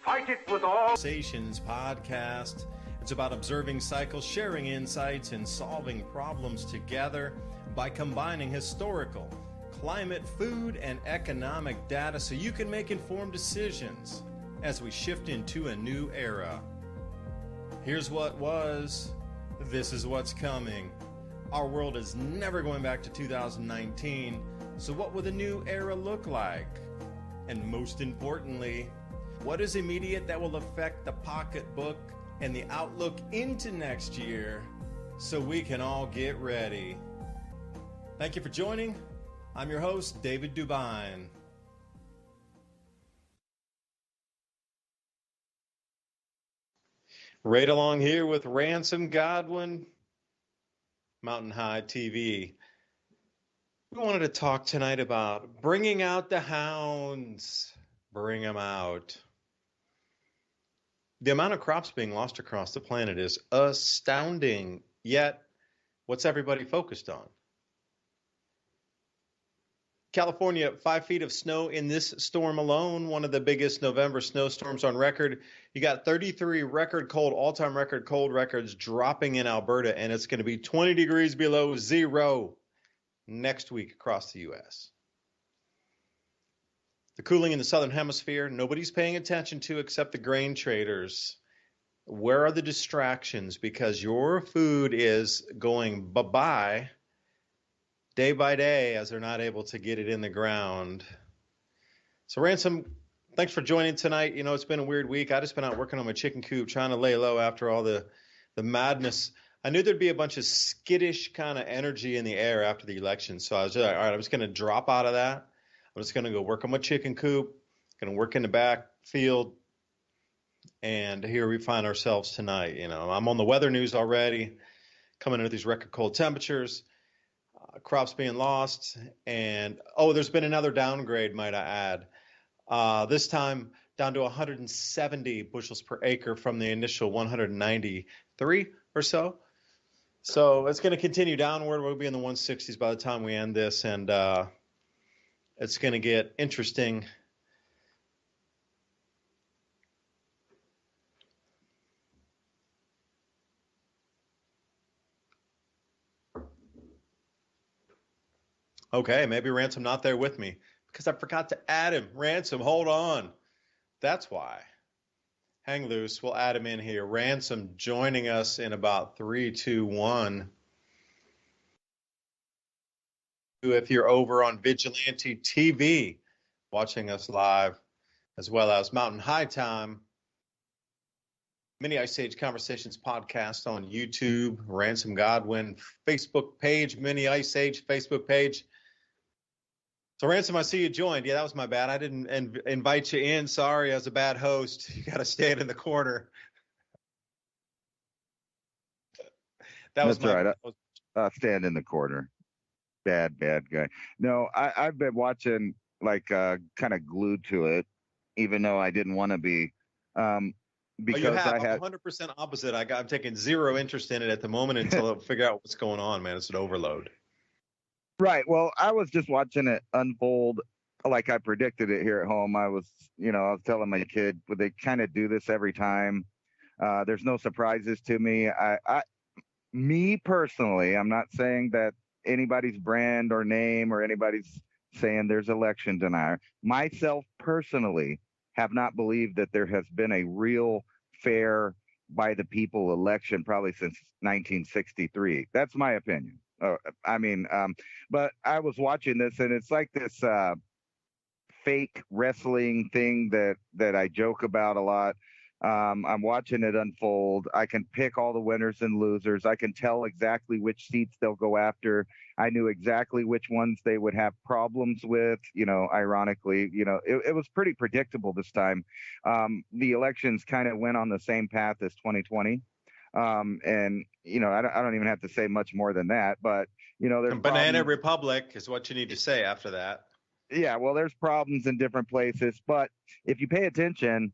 Fight it with all. Conversations podcast. It's about observing cycles, sharing insights, and solving problems together by combining historical, climate, food, and economic data so you can make informed decisions as we shift into a new era. Here's what was, this is what's coming. Our world is never going back to 2019, so what will the new era look like? And most importantly, what is immediate that will affect the pocketbook and the outlook into next year so we can all get ready? Thank you for joining. I'm your host, David DuByne. Right along here with Ransom, Godwin, Mountain High TV. We wanted to talk tonight about bringing out the hounds. Bring them out. The amount of crops being lost across the planet is astounding. Yet, what's everybody focused on? California, 5 feet of snow in this storm alone, one of the biggest November snowstorms on record. You got 33 all-time record cold records dropping in Alberta, and it's going to be 20 degrees below zero next week across the U.S. The cooling in the southern hemisphere, nobody's paying attention to except the grain traders. Where are the distractions? Because your food is going bye-bye day by day as they're not able to get it in the ground. So Ransom, thanks for joining tonight. You know, it's been a weird week. I just been out working on my chicken coop, trying to lay low after all the madness. I knew there'd be a bunch of skittish kind of energy in the air after the election. So I was like, all right, I'm just going to drop out of that. I'm just going to go work on my chicken coop, going to work in the back field. And here we find ourselves tonight. You know, I'm on the weather news already, coming into these record cold temperatures. Crops being lost, and there's been another downgrade, might I add. This time down to 170 bushels per acre from the initial 193 or so. So it's going to continue downward. We'll be in the 160s by the time we end this, and it's going to get interesting. Okay, maybe Ransom not there with me because I forgot to add him. Ransom, hold on. That's why. Hang loose. We'll add him in here. Ransom joining us in about 3, 2, 1. If you're over on Vigilante TV, watching us live, as well as Mountain High Time, Mini Ice Age Conversations podcast on YouTube, Ransom Godwin Facebook page, Mini Ice Age Facebook page. So Ransom, I see you joined. Yeah, that was my bad. I didn't invite you in. Sorry, I was a bad host. You got to stand in the corner. That's right. Stand in the corner. Bad guy. No, I've been watching kind of glued to it, even though I didn't want to be. Because I had 100% opposite. I'm taking zero interest in it at the moment until I figure out what's going on, man. It's an overload. Right. Well, I was just watching it unfold like I predicted it here at home. I was telling my kid, would they kind of do this every time? There's no surprises to me. Me personally, I'm not saying that anybody's brand or name or anybody's saying there's election denier. Myself personally have not believed that there has been a real fair by the people election probably since 1963. That's my opinion. But I was watching this and it's like this fake wrestling thing that I joke about a lot. I'm watching it unfold. I can pick all the winners and losers. I can tell exactly which seats they'll go after. I knew exactly which ones they would have problems with, ironically, it was pretty predictable this time. The elections kind of went on the same path as 2020. I don't even have to say much more than that, but, there's Banana Republic is what you need to say after that. Yeah, well, there's problems in different places, but if you pay attention,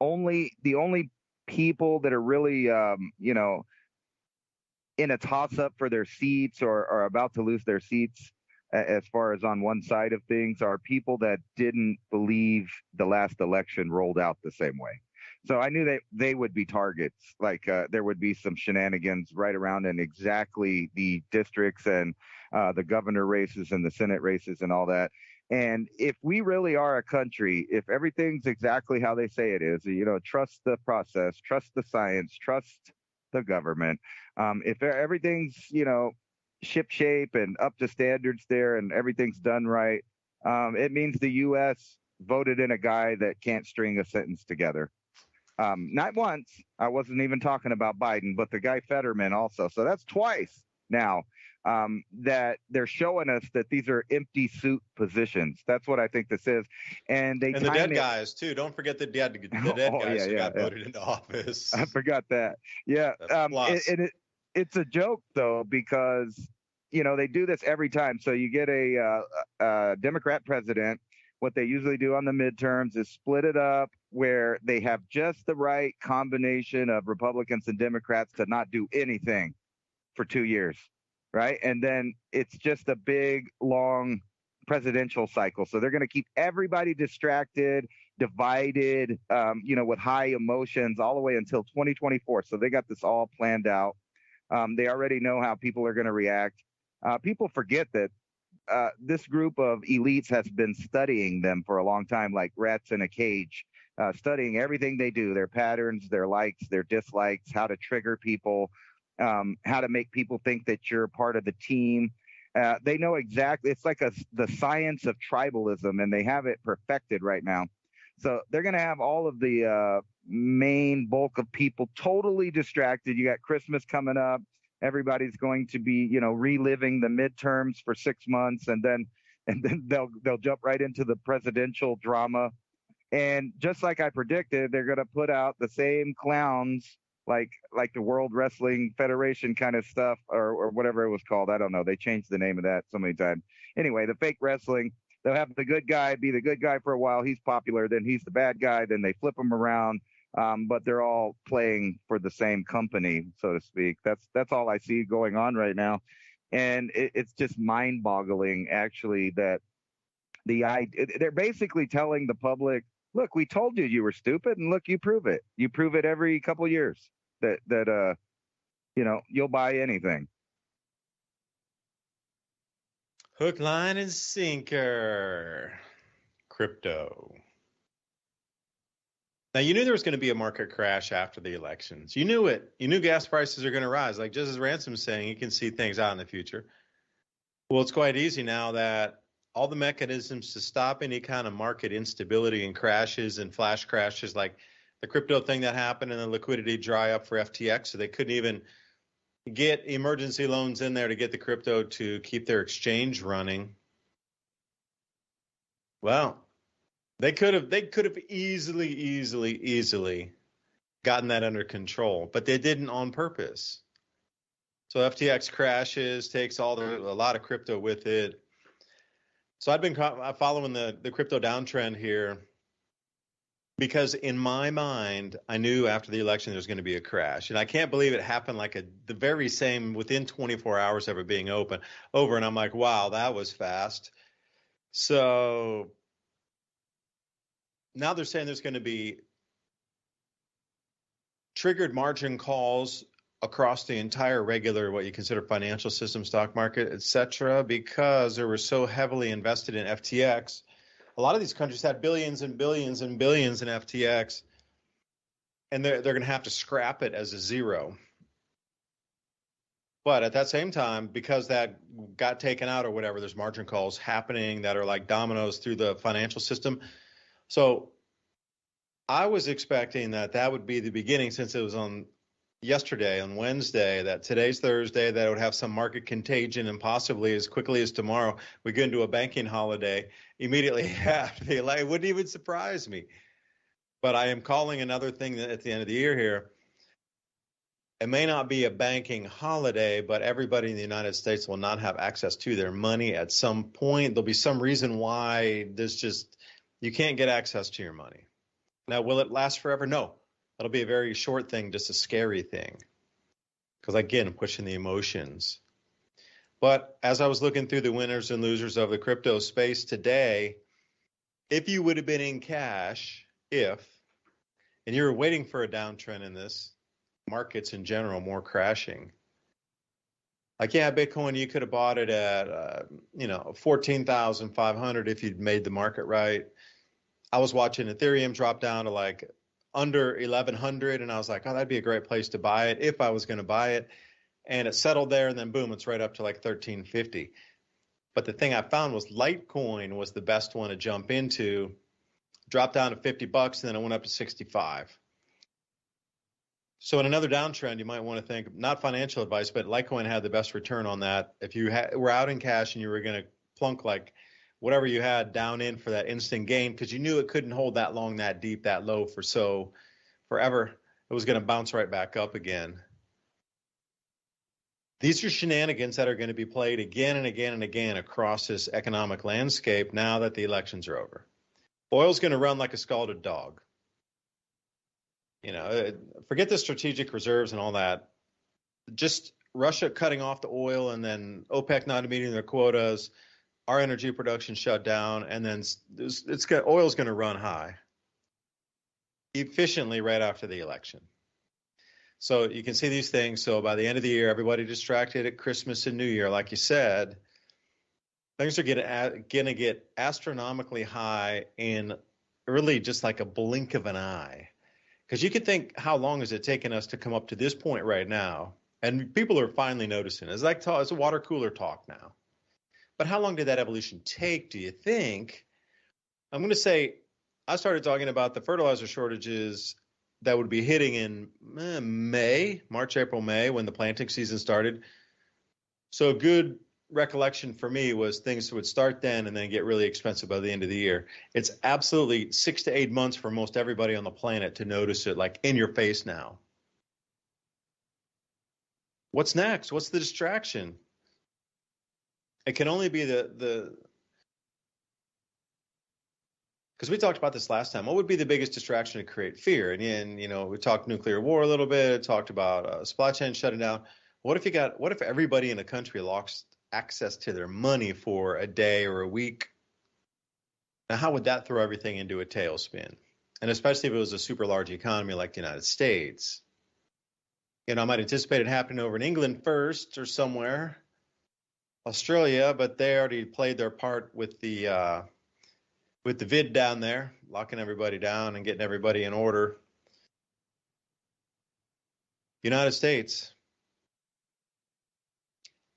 the only people that are really, in a toss-up for their seats or are about to lose their seats as far as on one side of things, are people that didn't believe the last election rolled out the same way. So I knew that they would be targets. Like there would be some shenanigans right around in exactly the districts and the governor races and the Senate races and all that. And if we really are a country, if everything's exactly how they say it is, trust the process, trust the science, trust the government. If everything's, ship shape and up to standards there and everything's done right, it means the U.S. voted in a guy that can't string a sentence together. Not once. I wasn't even talking about Biden, but the guy Fetterman also. So that's twice now that they're showing us that these are empty suit positions. That's what I think this is. And the dead guys too. Don't forget the dead guys who got voted into office. I forgot that. Yeah. It's a joke though, because they do this every time. So you get a Democrat president. What they usually do on the midterms is split it up where they have just the right combination of Republicans and Democrats to not do anything for 2 years, right? And then it's just a big, long presidential cycle. So they're going to keep everybody distracted, divided, with high emotions all the way until 2024. So they got this all planned out. They already know how people are going to react. People forget that this group of elites has been studying them for a long time, like rats in a cage, studying everything they do, their patterns, their likes, their dislikes, how to trigger people, how to make people think that you're part of the team. They know exactly. It's like the science of tribalism, and they have it perfected right now. So they're going to have all of the main bulk of people totally distracted. You got Christmas coming up. Everybody's going to be, reliving the midterms for 6 months, and then they'll jump right into the presidential drama. And just like I predicted, they're going to put out the same clowns, like the World Wrestling Federation kind of stuff, or whatever it was called. I don't know. They changed the name of that so many times. Anyway, the fake wrestling. They'll have the good guy be the good guy for a while. He's popular. Then he's the bad guy. Then they flip him around. But they're all playing for the same company, so to speak. That's all I see going on right now. And it's just mind-boggling, actually, that they're basically telling the public, look, we told you were stupid, and look, you prove it. You prove it every couple years that you'll buy anything. Hook, line, and sinker. Crypto. Now, you knew there was going to be a market crash after the elections. You knew it. You knew gas prices are going to rise. Like just as Ransom is saying, you can see things out in the future. Well, it's quite easy now that all the mechanisms to stop any kind of market instability and crashes and flash crashes, like the crypto thing that happened and the liquidity dry up for FTX, so they couldn't even get emergency loans in there to get the crypto to keep their exchange running. Well, they could have easily gotten that under control, but they didn't on purpose. So FTX crashes, takes a lot of crypto with it. So I've been following the crypto downtrend here because in my mind, I knew after the election there was going to be a crash, and I can't believe it happened the very same within 24 hours of it being over. And I'm like, wow, that was fast. So now they're saying there's going to be triggered margin calls across the entire regular, what you consider financial system, stock market, et cetera, because they were so heavily invested in FTX. A lot of these countries had billions and billions and billions in FTX, and they're going to have to scrap it as a zero. But at that same time, because that got taken out or whatever, there's margin calls happening that are like dominoes through the financial system. So I was expecting that would be the beginning, since it was on yesterday, on Wednesday, that today's Thursday, that it would have some market contagion, and possibly as quickly as tomorrow, we go into a banking holiday immediately after the election. It wouldn't even surprise me. But I am calling another thing at the end of the year here. It may not be a banking holiday, but everybody in the United States will not have access to their money at some point. There'll be some reason why you can't get access to your money. Now, will it last forever? No. It'll be a very short thing, just a scary thing. Because, again, pushing the emotions. But as I was looking through the winners and losers of the crypto space today, if you would have been in cash, and you were waiting for a downtrend in this, markets in general more crashing. Like, yeah, Bitcoin, you could have bought it at, 14,500 if you'd made the market right. I was watching Ethereum drop down to like under 1,100, and I was like, oh, that'd be a great place to buy it if I was going to buy it. And it settled there, and then boom, it's right up to like 1,350. But the thing I found was Litecoin was the best one to jump into. Dropped down to $50, and then it went up to 65. So in another downtrend, you might want to think, not financial advice, but Litecoin had the best return on that. If you were out in cash and you were going to plunk like whatever you had down in for that instant gain, because you knew it couldn't hold that long, that deep, that low for forever, it was going to bounce right back up again. These are shenanigans that are going to be played again and again and again across this economic landscape now that the elections are over. Oil's going to run like a scalded dog. Forget the strategic reserves and all that. Just Russia cutting off the oil, and then OPEC not meeting their quotas, our energy production shut down, and then oil's going to run high efficiently right after the election. So you can see these things. So by the end of the year, everybody distracted at Christmas and New Year, like you said, things are going to get astronomically high in really just like a blink of an eye. Because you could think, how long has it taken us to come up to this point right now? And people are finally noticing. It's like it's a water cooler talk now. But how long did that evolution take, do you think? I'm going to say I started talking about the fertilizer shortages that would be hitting in March, April, May, when the planting season started. So a good recollection for me was things would start then and then get really expensive by the end of the year. It's absolutely 6 to 8 months for most everybody on the planet to notice it, like in your face now. What's next? What's the distraction? It can only be because we talked about this last time. What would be the biggest distraction to create fear? And we talked nuclear war a little bit, talked about supply chain shutting down. What if everybody in a country lost access to their money for a day or a week? Now, how would that throw everything into a tailspin? And especially if it was a super large economy like the United States. I might anticipate it happening over in England first or somewhere, Australia, but they already played their part with the vid down there, locking everybody down and getting everybody in order. United States.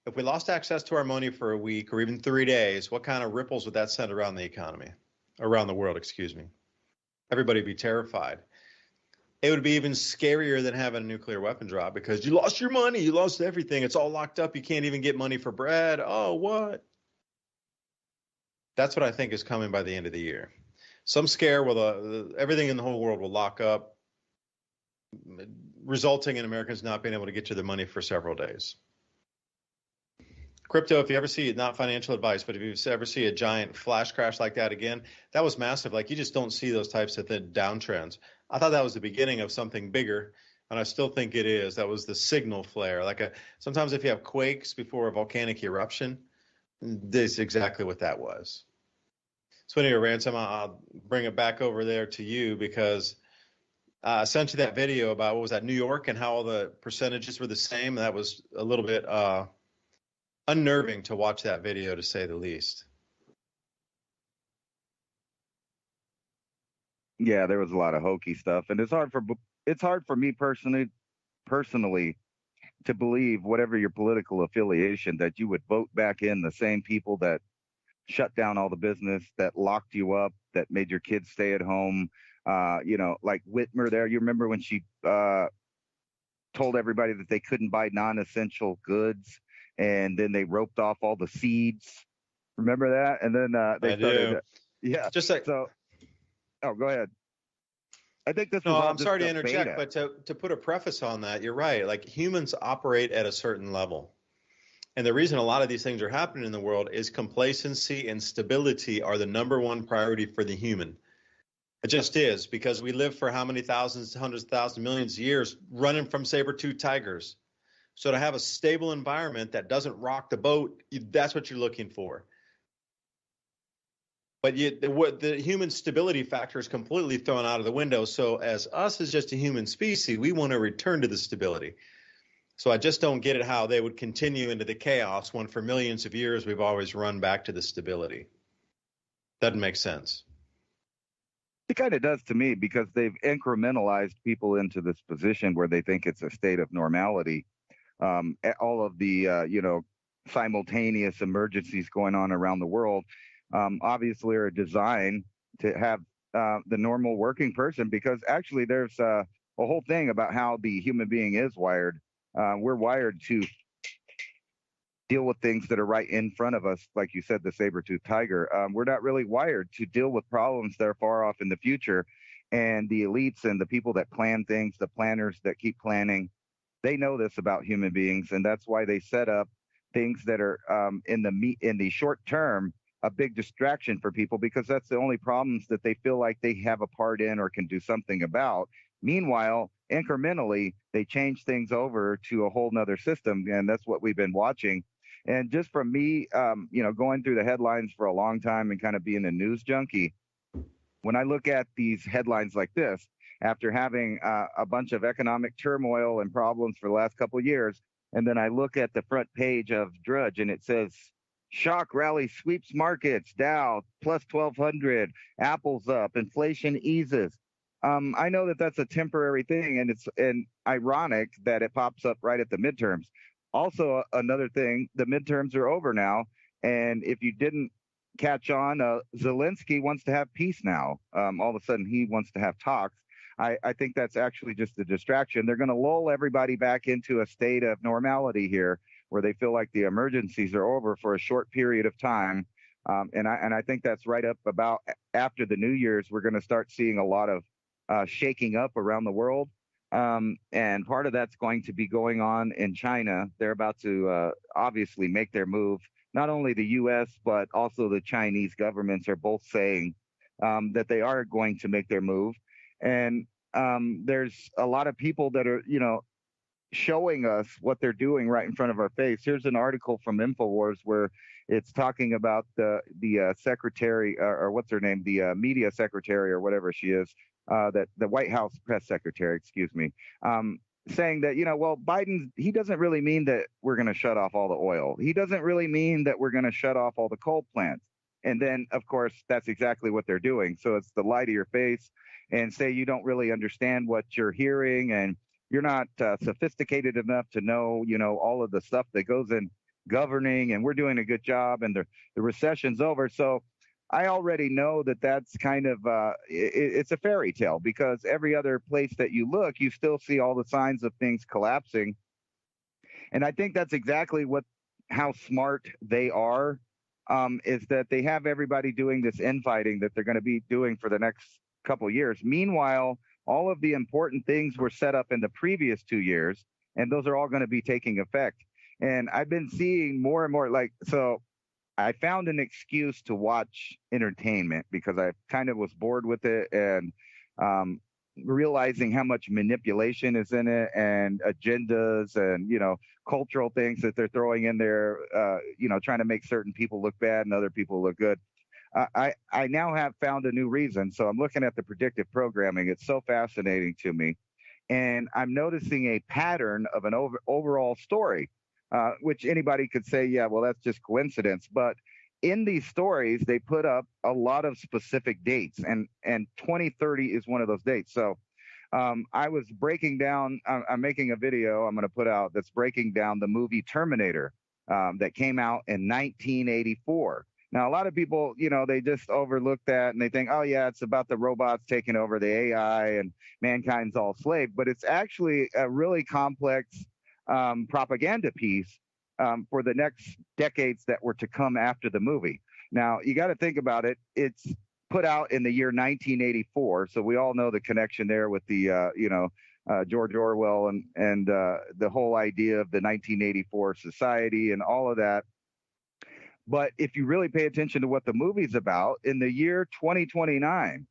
If we lost access to our money for a week or even 3 days, what kind of ripples would that send around the economy? Around the world, excuse me. Everybody would be terrified. It would be even scarier than having a nuclear weapon drop because you lost your money, you lost everything. It's all locked up. You can't even get money for bread. Oh, what? That's what I think is coming by the end of the year. Some scare where everything in the whole world will lock up, resulting in Americans not being able to get to their money for several days. Crypto, if you ever see, not financial advice, but if you ever see a giant flash crash like that again, that was massive. Like, you just don't see those types of downtrends. I thought that was the beginning of something bigger, and I still think it is. That was the signal flare. Sometimes if you have quakes before a volcanic eruption, this is exactly what that was. So anyway, Ransom, I'll bring it back over there to you because I sent you that video about, what was that, New York, and how all the percentages were the same. And that was a little bit unnerving to watch that video, to say the least. Yeah, there was a lot of hokey stuff, and it's hard for me personally to believe, whatever your political affiliation, that you would vote back in the same people that shut down all the business, that locked you up, that made your kids stay at home. Like Whitmer there. You remember when she told everybody that they couldn't buy non-essential goods, and then they roped off all the seeds. Remember that? And then they started. Yeah. Just like so. Oh, go ahead. I think this. No, I'm sorry to interject, but to put a preface on that, you're right. Like, humans operate at a certain level. And the reason a lot of these things are happening in the world is complacency and stability are the number one priority for the human. It just is, because we live for how many thousands, hundreds of thousands, millions of years running from saber-toothed tigers. So to have a stable environment that doesn't rock the boat, that's what you're looking for. But the human stability factor is completely thrown out of the window. So as us as just a human species, we want to return to the stability. So I just don't get it how they would continue into the chaos when for millions of years we've always run back to the stability. Doesn't make sense. It kind of does to me, because they've incrementalized people into this position where they think it's a state of normality. All of the simultaneous emergencies going on around the world obviously are designed to have the normal working person, because actually there's a whole thing about how the human being is wired. We're wired to deal with things that are right in front of us, like you said, the saber-toothed tiger. We're not really wired to deal with problems that are far off in the future. And the elites and the people that plan things, the planners that keep planning, they know this about human beings, and that's why they set up things that are in the short term a big distraction for people, because that's the only problems that they feel like they have a part in or can do something about. Meanwhile, incrementally, they change things over to a whole nother system, and that's what we've been watching. And just from me, going through the headlines for a long time and kind of being a news junkie, when I look at these headlines like this, after having a bunch of economic turmoil and problems for the last couple of years, and then I look at the front page of Drudge and it says, shock rally sweeps markets, Dow plus 1,200, Apple's up, inflation eases. I know that that's a temporary thing, and it's ironic that it pops up right at the midterms. Also, another thing, the midterms are over now, and if you didn't catch on, Zelensky wants to have peace now. All of a sudden, he wants to have talks. I think that's actually just a distraction. They're going to lull everybody back into a state of normality here, where they feel like the emergencies are over for a short period of time. And I think that's right up about after the New Year's, we're going to start seeing a lot of shaking up around the world. And part of that's going to be going on in China. They're about to obviously make their move. Not only the U.S., but also the Chinese governments are both saying that they are going to make their move. And there's a lot of people that are, showing us what they're doing right in front of our face. Here's an article from InfoWars where it's talking about the secretary, or what's her name, the media secretary or whatever she is, that the White House press secretary, excuse me, saying that, Biden, he doesn't really mean that we're going to shut off all the oil. He doesn't really mean that we're going to shut off all the coal plants. And then, of course, that's exactly what they're doing. So it's the lie to your face and say you don't really understand what you're hearing, and you're not sophisticated enough to know, all of the stuff that goes in governing, and we're doing a good job, and the recession's over. So I already know that that's kind of it's a fairy tale, because every other place that you look, you still see all the signs of things collapsing. And I think that's exactly how smart they are, is that they have everybody doing this infighting that they're going to be doing for the next couple of years. Meanwhile, all of the important things were set up in the previous 2 years, and those are all going to be taking effect. And I've been seeing more and more, so I found an excuse to watch entertainment because I kind of was bored with it, and realizing how much manipulation is in it, and agendas, and, cultural things that they're throwing in there, trying to make certain people look bad and other people look good. I now have found a new reason. So I'm looking at the predictive programming. It's so fascinating to me. And I'm noticing a pattern of an overall story, which anybody could say, yeah, well, that's just coincidence. But in these stories, they put up a lot of specific dates, and 2030 is one of those dates. So I was breaking down, I'm making a video I'm going to put out that's breaking down the movie Terminator that came out in 1984. Now, a lot of people, they just overlook that, and they think, oh, yeah, it's about the robots taking over the AI and mankind's all slave. But it's actually a really complex propaganda piece for the next decades that were to come after the movie. Now, you got to think about it. It's put out in the year 1984. So we all know the connection there with the, George Orwell and the whole idea of the 1984 society and all of that. But if you really pay attention to what the movie's about, in the year 2029,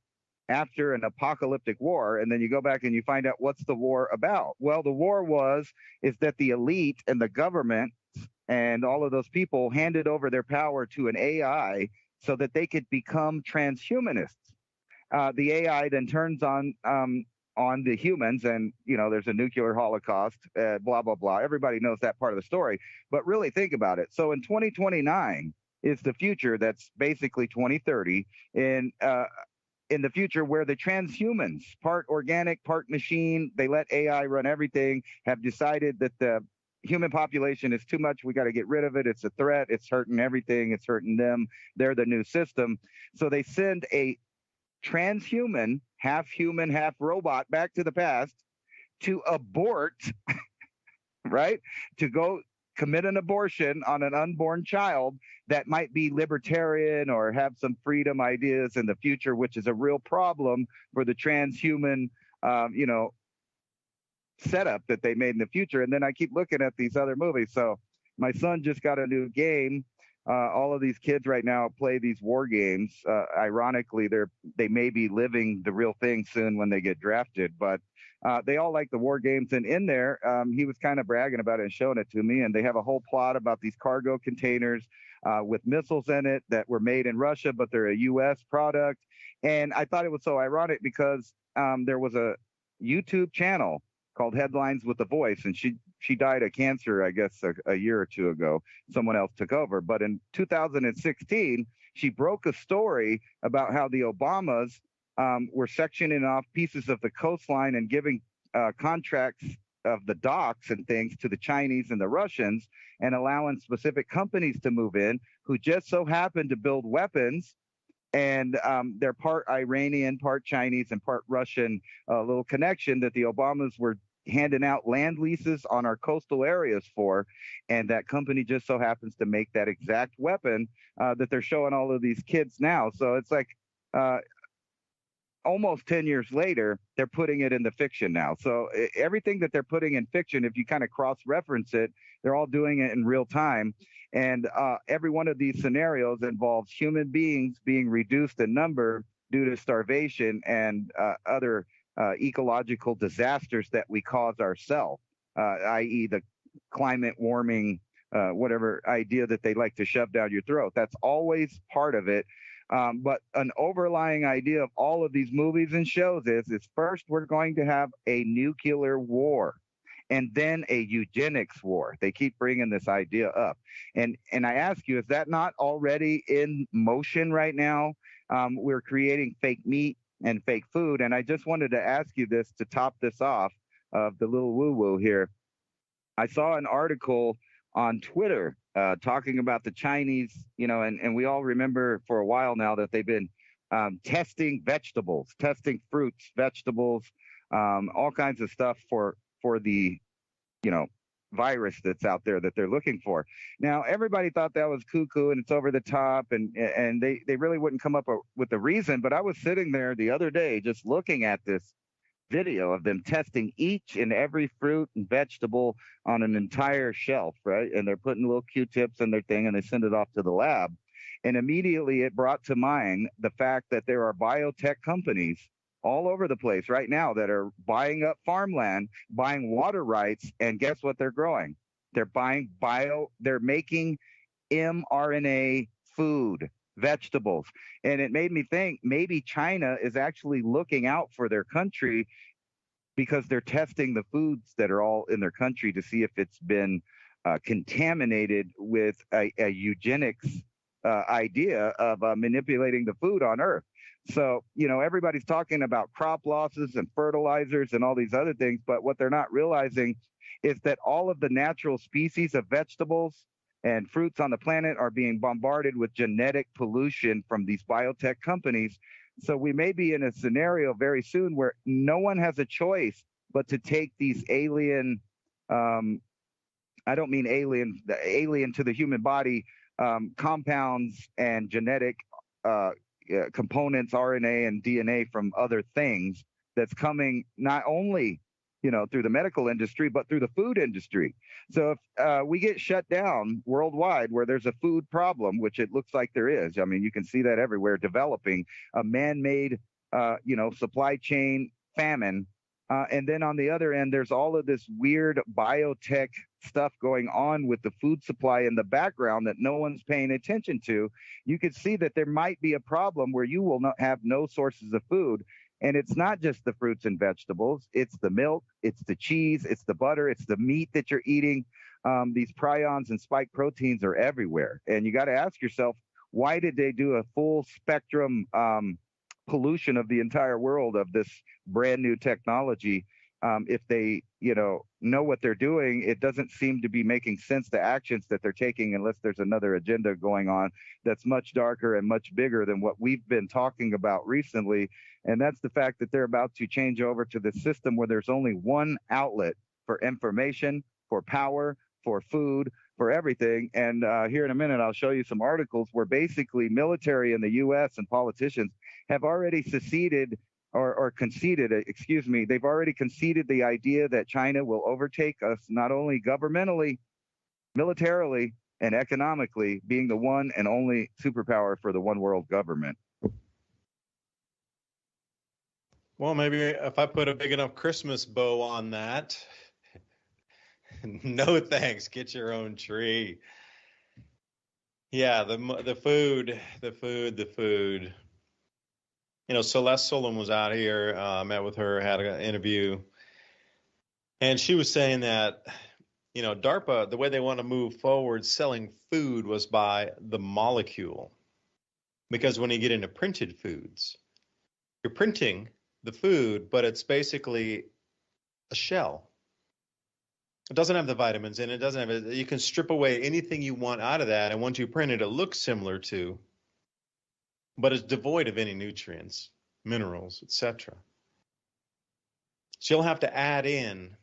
after an apocalyptic war, and then you go back and you find out what's the war about. Well, the war is that the elite and the government and all of those people handed over their power to an AI so that they could become transhumanists. The AI then turns on the humans, and there's a nuclear holocaust, blah blah blah. Everybody knows that part of the story, but really think about it. So in 2029 is the future. That's basically 2030 in the future, where the transhumans, part organic, part machine, they let AI run everything, have decided that the human population is too much. We got to get rid of it. It's a threat. It's hurting everything. It's hurting them. They're the new system. So they send a transhuman, half human, half robot back to the past to abort, right? To go commit an abortion on an unborn child that might be libertarian or have some freedom ideas in the future, which is a real problem for the transhuman, setup that they made in the future. And then I keep looking at these other movies. So my son just got a new game. All of these kids right now play these war games. Ironically, they may be living the real thing soon when they get drafted, but they all like the war games. And in there, he was kind of bragging about it and showing it to me. And they have a whole plot about these cargo containers with missiles in it that were made in Russia, but they're a U.S. product. And I thought it was so ironic because there was a YouTube channel called Headlines with the Voice, and she died of cancer, I guess, a year or two ago. Someone else took over. But in 2016, she broke a story about how the Obamas were sectioning off pieces of the coastline and giving contracts of the docks and things to the Chinese and the Russians, and allowing specific companies to move in who just so happened to build weapons. And they're part Iranian, part Chinese, and part Russian, little connection that the Obamas were handing out land leases on our coastal areas for. And that company just so happens to make that exact weapon that they're showing all of these kids now. So it's like almost 10 years later, they're putting it in the fiction now. So everything that they're putting in fiction, if you kind of cross-reference it, they're all doing it in real time. And every one of these scenarios involves human beings being reduced in number due to starvation and other ecological disasters that we cause ourselves, i.e. the climate warming, whatever idea that they like to shove down your throat. That's always part of it. But an overlying idea of all of these movies and shows is first we're going to have a nuclear war, and then a eugenics war. They keep bringing this idea up. And I ask you, is that not already in motion right now? We're creating fake meat and fake food. And I just wanted to ask you this to top this off of the little woo-woo here. I saw an article on Twitter talking about the Chinese, and we all remember for a while now that they've been testing vegetables, testing fruits, vegetables, all kinds of stuff for the, virus that's out there that they're looking for. Now, everybody thought that was cuckoo and it's over the top, and they really wouldn't come up with a reason. But I was sitting there the other day just looking at this video of them testing each and every fruit and vegetable on an entire shelf, right? And they're putting little Q-tips in their thing and they send it off to the lab. And immediately it brought to mind the fact that there are biotech companies all over the place right now that are buying up farmland, buying water rights, and guess what they're growing? They're making mRNA food, vegetables. And it made me think maybe China is actually looking out for their country because they're testing the foods that are all in their country to see if it's been contaminated with a eugenics idea of manipulating the food on Earth. So, everybody's talking about crop losses and fertilizers and all these other things, but what they're not realizing is that all of the natural species of vegetables and fruits on the planet are being bombarded with genetic pollution from these biotech companies. So we may be in a scenario very soon where no one has a choice but to take these alien, I don't mean alien to the human body, compounds and genetic components, RNA and DNA from other things that's coming not only through the medical industry, but through the food industry. So if we get shut down worldwide where there's a food problem, which it looks like there is, I mean, you can see that everywhere, developing a man-made supply chain famine. And then on the other end, there's all of this weird biotech stuff going on with the food supply in the background that no one's paying attention to. You could see that there might be a problem where you will not have no sources of food. And it's not just the fruits and vegetables. It's the milk, it's the cheese, it's the butter, it's the meat that you're eating. These prions and spike proteins are everywhere. And you got to ask yourself, why did they do a full spectrum pollution of the entire world of this brand new technology? If they, know what they're doing, it doesn't seem to be making sense, the actions that they're taking, unless there's another agenda going on that's much darker and much bigger than what we've been talking about recently. And that's the fact that they're about to change over to the system where there's only one outlet for information, for power, for food, for everything. And here in a minute, I'll show you some articles where basically military in the U.S. and politicians have already seceded or conceded, they've already conceded the idea that China will overtake us, not only governmentally, militarily, and economically, being the one and only superpower for the one world government. Well, maybe if I put a big enough Christmas bow on that. No thanks. Get your own tree. Yeah, the food. Celeste Solon was out here, met with her, had an interview, and she was saying that, DARPA, the way they want to move forward selling food was by the molecule. Because when you get into printed foods, you're printing the food, but it's basically a shell. It doesn't have the vitamins in it. Doesn't have it. You can strip away anything you want out of that, and once you print it, it looks similar to, but it's devoid of any nutrients, minerals, etc. So you'll have to add in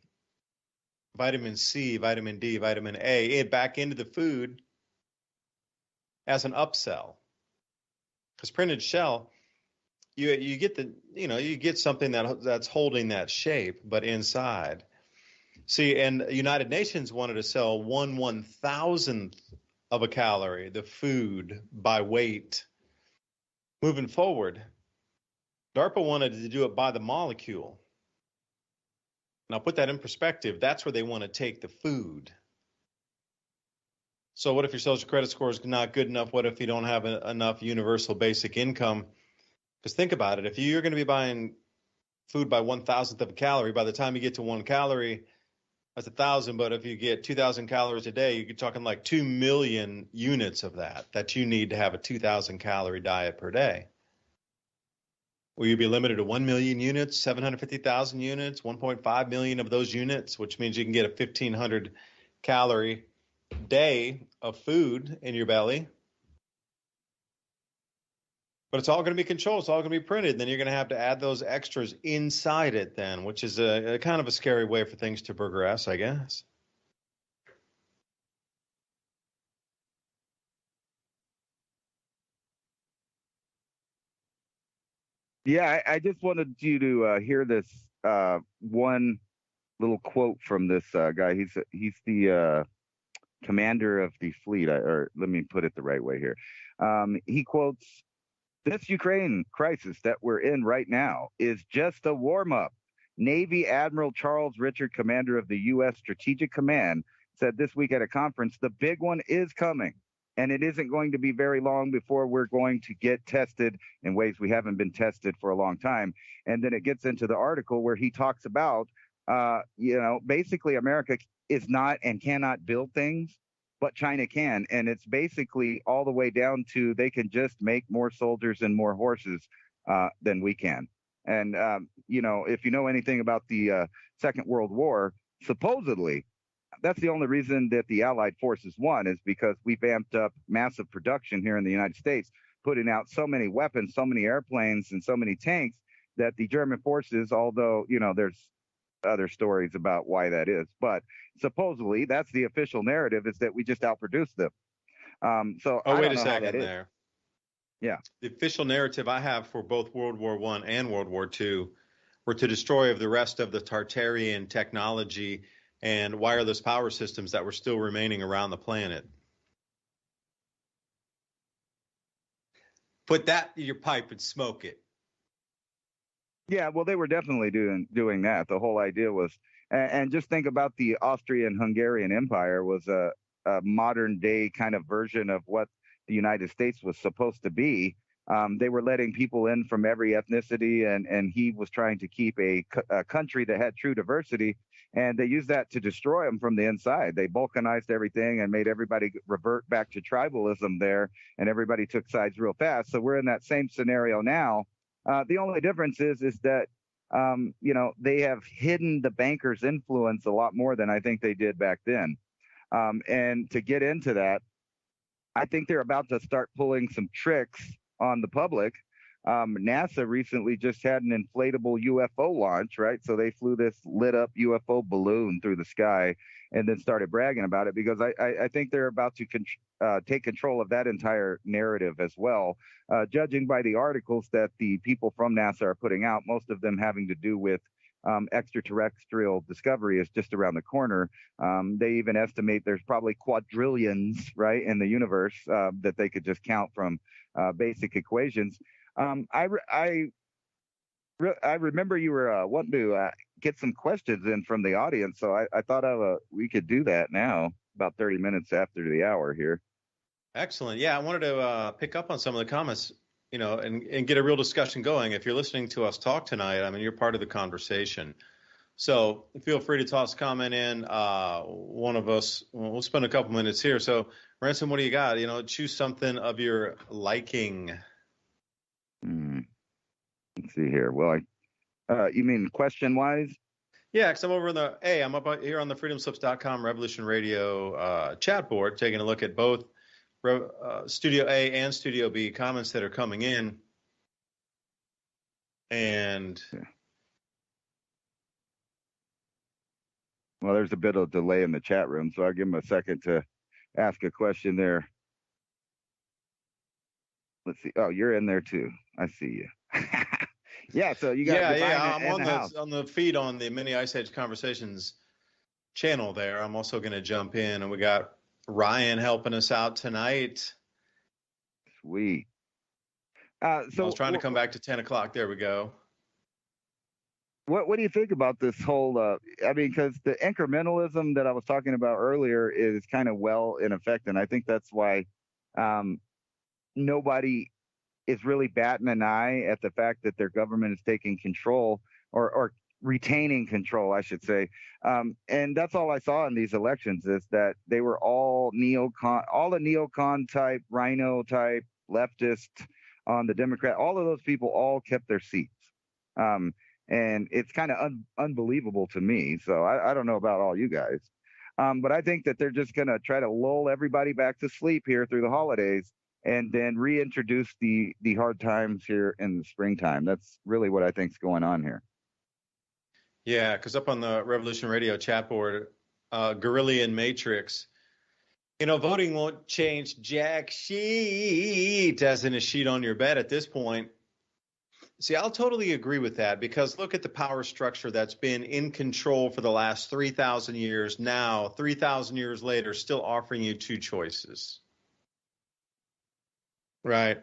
vitamin C, vitamin D, vitamin A back into the food as an upsell. Because printed shell, you get you get something that's holding that shape, but inside. See, and the United Nations wanted to sell 1/1000th of a calorie, the food, by weight. Moving forward, DARPA wanted to do it by the molecule. Now, put that in perspective. That's where they want to take the food. So what if your social credit score is not good enough? What if you don't have enough universal basic income? Because think about it. If you're going to be buying food by 1/1000th of a calorie, by the time you get to 1 calorie, that's 1,000. But if you get 2,000 calories a day, you're talking like 2 million units of that you need to have a 2,000 calorie diet per day. Will you be limited to 1 million units, 750,000 units, 1.5 million of those units, which means you can get a 1,500 calorie day of food in your belly? But it's all going to be controlled. It's all going to be printed. Then you're going to have to add those extras inside it then, which is a kind of a scary way for things to progress, I guess. Yeah, I just wanted you to hear this one little quote from this guy. He's the commander of the fleet, or let me put it the right way here. He quotes, "This Ukraine crisis that we're in right now is just a warm-up." Navy Admiral Charles Richard, commander of the U.S. Strategic Command, said this week at a conference, the big one is coming. And it isn't going to be very long before we're going to get tested in ways we haven't been tested for a long time. And then it gets into the article where he talks about, basically America is not and cannot build things, but China can. And it's basically all the way down to they can just make more soldiers and more horses than we can. And, if you know anything about the Second World War, supposedly, that's the only reason that the Allied forces won, is because we vamped up massive production here in the United States, putting out so many weapons, so many airplanes, and so many tanks that the German forces, although, there's other stories about why that is, but supposedly that's the official narrative, is that we just outproduced them. Wait a second there. Yeah. The official narrative I have for both World War I and World War II were to destroy the rest of the Tartarian technology and wireless power systems that were still remaining around the planet. Put that in your pipe and smoke it. Yeah, well, they were definitely doing that. The whole idea was, and just think about the Austrian-Hungarian Empire was a modern day kind of version of what the United States was supposed to be. They were letting people in from every ethnicity, and he was trying to keep a country that had true diversity. And they used that to destroy them from the inside. They balkanized everything and made everybody revert back to tribalism there, and everybody took sides real fast. So we're in that same scenario now. The only difference is that they have hidden the bankers' influence a lot more than I think they did back then. And to get into that, I think they're about to start pulling some tricks on the public. NASA recently just had an inflatable UFO launch, right? So they flew this lit up UFO balloon through the sky and then started bragging about it because I think they're about to take control of that entire narrative as well. Judging by the articles that the people from NASA are putting out, most of them having to do with extraterrestrial discovery is just around the corner. They even estimate there's probably quadrillions, right, in the universe that they could just count from basic equations. I remember you were wanting to get some questions in from the audience, so I thought we could do that now, about 30 minutes after the hour here. Excellent. Yeah, I wanted to pick up on some of the comments, and get a real discussion going. If you're listening to us talk tonight, I mean, you're part of the conversation. So feel free to toss a comment in. One of us, we'll spend a couple minutes here. So, Ransom, what do you got? Choose something of your liking. Let's see here. Well, you mean question-wise? Yeah, because I'm up here on the freedomslips.com Revolution Radio chat board, taking a look at both Studio A and Studio B comments that are coming in. And well, there's a bit of delay in the chat room, so I'll give them a second to ask a question there. Let's see. Oh, you're in there too. I see you. Yeah, so you got I'm on the feed on the Mini Ice Age Conversations channel there. I'm also going to jump in, and we got Ryan helping us out tonight. Sweet. So I was trying to come back to 10 o'clock. There we go. What do you think about this whole? Because the incrementalism that I was talking about earlier is kind of well in effect, and I think that's why nobody is really batting an eye at the fact that their government is taking control or retaining control, I should say. And that's all I saw in these elections is that they were all the neocon type, rhino type, leftist on the Democrat. All of those people all kept their seats. And it's kind of unbelievable to me. So I don't know about all you guys. But I think that they're just going to try to lull everybody back to sleep here through the holidays and then reintroduce the hard times here in the springtime. That's really what I think is going on here. Yeah, because up on the Revolution Radio chat board, Guerrillian Matrix, voting won't change jack shit, as in a sheet on your bed at this point. See, I'll totally agree with that because look at the power structure that's been in control for the last 3,000 years. Now, 3,000 years later, still offering you two choices. Right.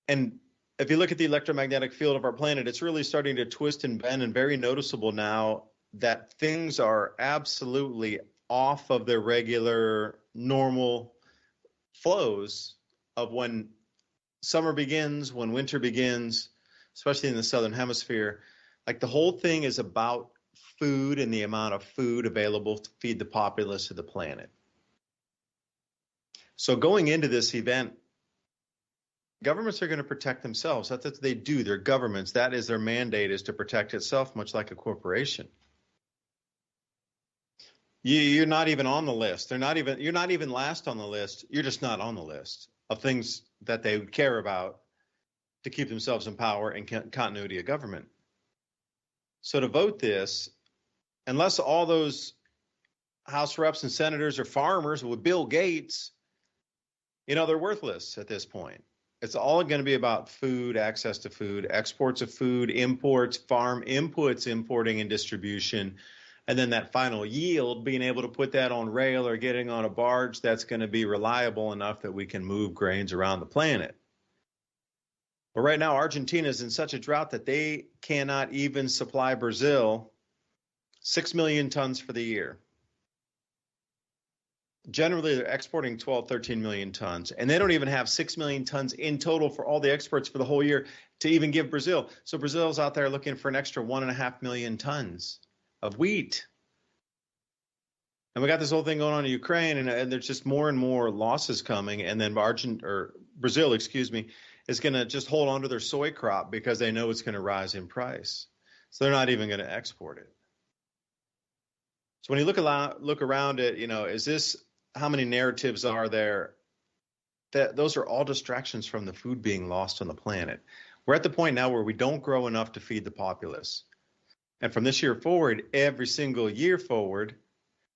And if you look at the electromagnetic field of our planet, it's really starting to twist and bend, and very noticeable now that things are absolutely off of their regular, normal flows of when summer begins, when winter begins, especially in the southern hemisphere. Like the whole thing is about food and the amount of food available to feed the populace of the planet. So going into this event, governments are going to protect themselves. That's what they do. They're governments. That is their mandate, is to protect itself, much like a corporation. You're not even on the list. You're not even last on the list. You're just not on the list of things that they care about to keep themselves in power and continuity of government. So to vote this, unless all those House reps and senators are farmers with Bill Gates, they're worthless at this point. It's all going to be about food, access to food, exports of food, imports, farm inputs, importing and distribution, and then that final yield, being able to put that on rail or getting on a barge that's going to be reliable enough that we can move grains around the planet. But right now, Argentina is in such a drought that they cannot even supply Brazil 6 million tons for the year. Generally, they're exporting 12, 13 million tons, and they don't even have 6 million tons in total for all the exports for the whole year to even give Brazil. So Brazil's out there looking for an extra 1.5 million tons of wheat. And we got this whole thing going on in Ukraine, and there's just more and more losses coming. And then Brazil, is going to just hold on to their soy crop because they know it's going to rise in price. So they're not even going to export it. So when you look around it, is this, how many narratives are there? That those are all distractions from the food being lost on the planet. We're at the point now where we don't grow enough to feed the populace. And from this year forward, every single year forward,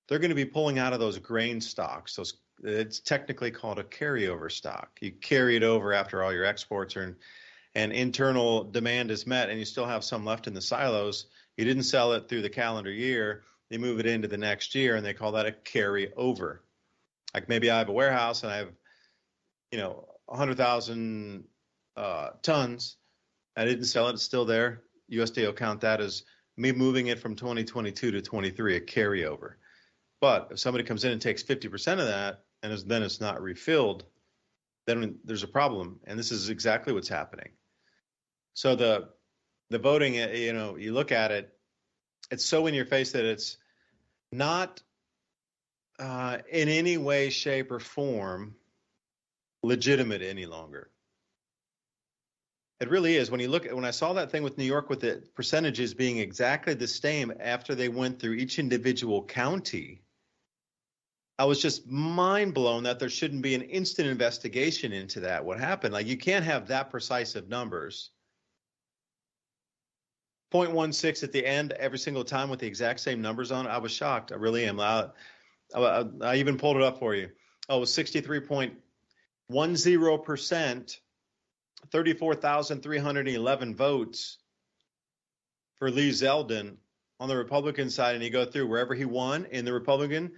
they're going to be pulling out of those grain stocks. It's technically called a carryover stock. You carry it over after all your exports and internal demand is met, and you still have some left in the silos. You didn't sell it through the calendar year. They move it into the next year, and they call that a carryover. Like maybe I have a warehouse and I have, 100,000 tons. I didn't sell it. It's still there. USDA will count that as me moving it from 2022 to 23, a carryover. But if somebody comes in and takes 50% of that and then it's not refilled, then there's a problem. And this is exactly what's happening. So the voting, you look at it, it's so in your face that it's not in any way, shape, or form legitimate any longer. It really is. When I saw that thing with New York with the percentages being exactly the same after they went through each individual county, I was just mind blown that there shouldn't be an instant investigation into that. What happened? Like, you can't have that precise of numbers. 0.16 at the end every single time with the exact same numbers on it. I was shocked. I really am. I even pulled it up for you. Oh, it was 63.10%, 34,311 votes for Lee Zeldin on the Republican side, and you go through wherever he won in the Republican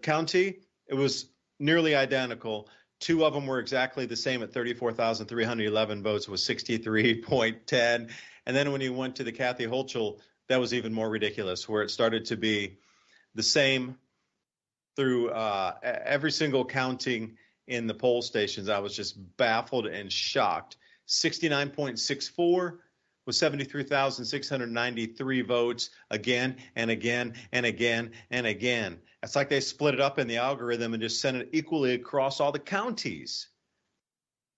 county, it was nearly identical. Two of them were exactly the same at 34,311 votes, was 63.10. And then when you went to the Kathy Hochul, that was even more ridiculous, where it started to be the same through every single counting in the poll stations. I was just baffled and shocked. 69.64 was 73,693 votes again and again and again and again. It's like they split it up in the algorithm and just sent it equally across all the counties.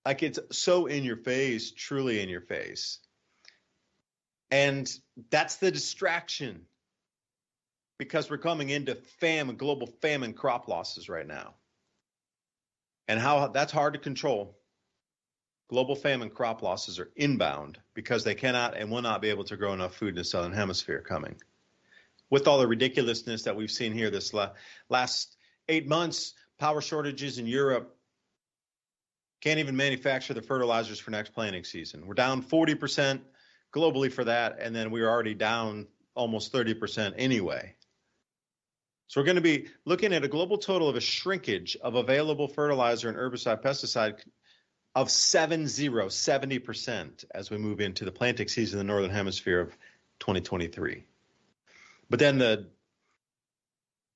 Like, it's so in your face, truly in your face. And that's the distraction, because we're coming into global famine crop losses right now. And how that's hard to control. Global famine crop losses are inbound because they cannot and will not be able to grow enough food in the southern hemisphere coming. With all the ridiculousness that we've seen here this last 8 months, power shortages in Europe, can't even manufacture the fertilizers for next planting season. We're down 40% globally for that, and then we're already down almost 30% anyway. So we're going to be looking at a global total of a shrinkage of available fertilizer and herbicide pesticide of 70% as we move into the planting season in the northern hemisphere of 2023. But then the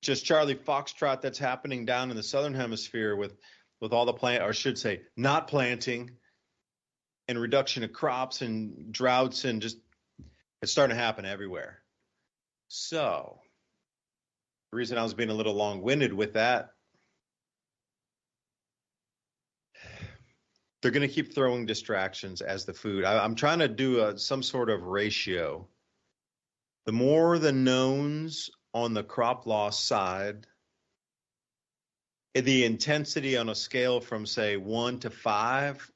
just Charlie Foxtrot that's happening down in the southern hemisphere with all the not planting and reduction of crops and droughts, and just it's starting to happen everywhere. So the reason I was being a little long-winded with that, they're going to keep throwing distractions as the food. I'm trying to do some sort of ratio. The more the knowns on the crop loss side, the intensity on a scale from, say, 1 to 5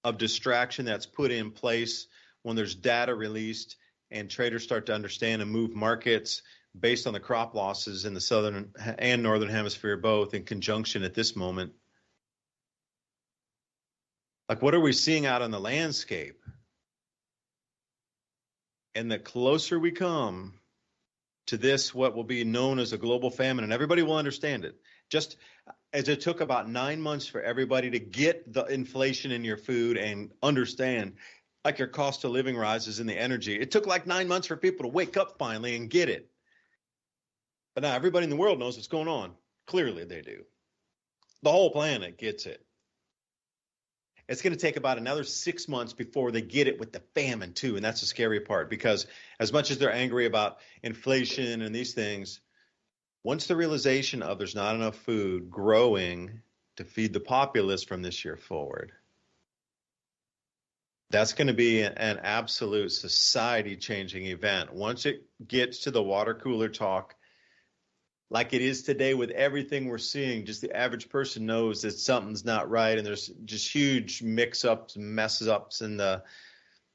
of distraction that's put in place when there's data released and traders start to understand and move markets based on the crop losses in the southern and northern hemisphere, both in conjunction at this moment. Like, what are we seeing out on the landscape? And the closer we come to this, what will be known as a global famine, and everybody will understand it. Just as it took about 9 months for everybody to get the inflation in your food and understand, like your cost of living rises in the energy. It took like 9 months for people to wake up finally and get it. But now everybody in the world knows what's going on. Clearly they do. The whole planet gets it. It's going to take about another 6 months before they get it with the famine too. And that's the scary part, because as much as they're angry about inflation and these things, once the realization of there's not enough food growing to feed the populace from this year forward, that's going to be an absolute society changing event. Once it gets to the water cooler talk, like it is today with everything we're seeing, just the average person knows that something's not right, and there's just huge mix-ups and mess-ups in the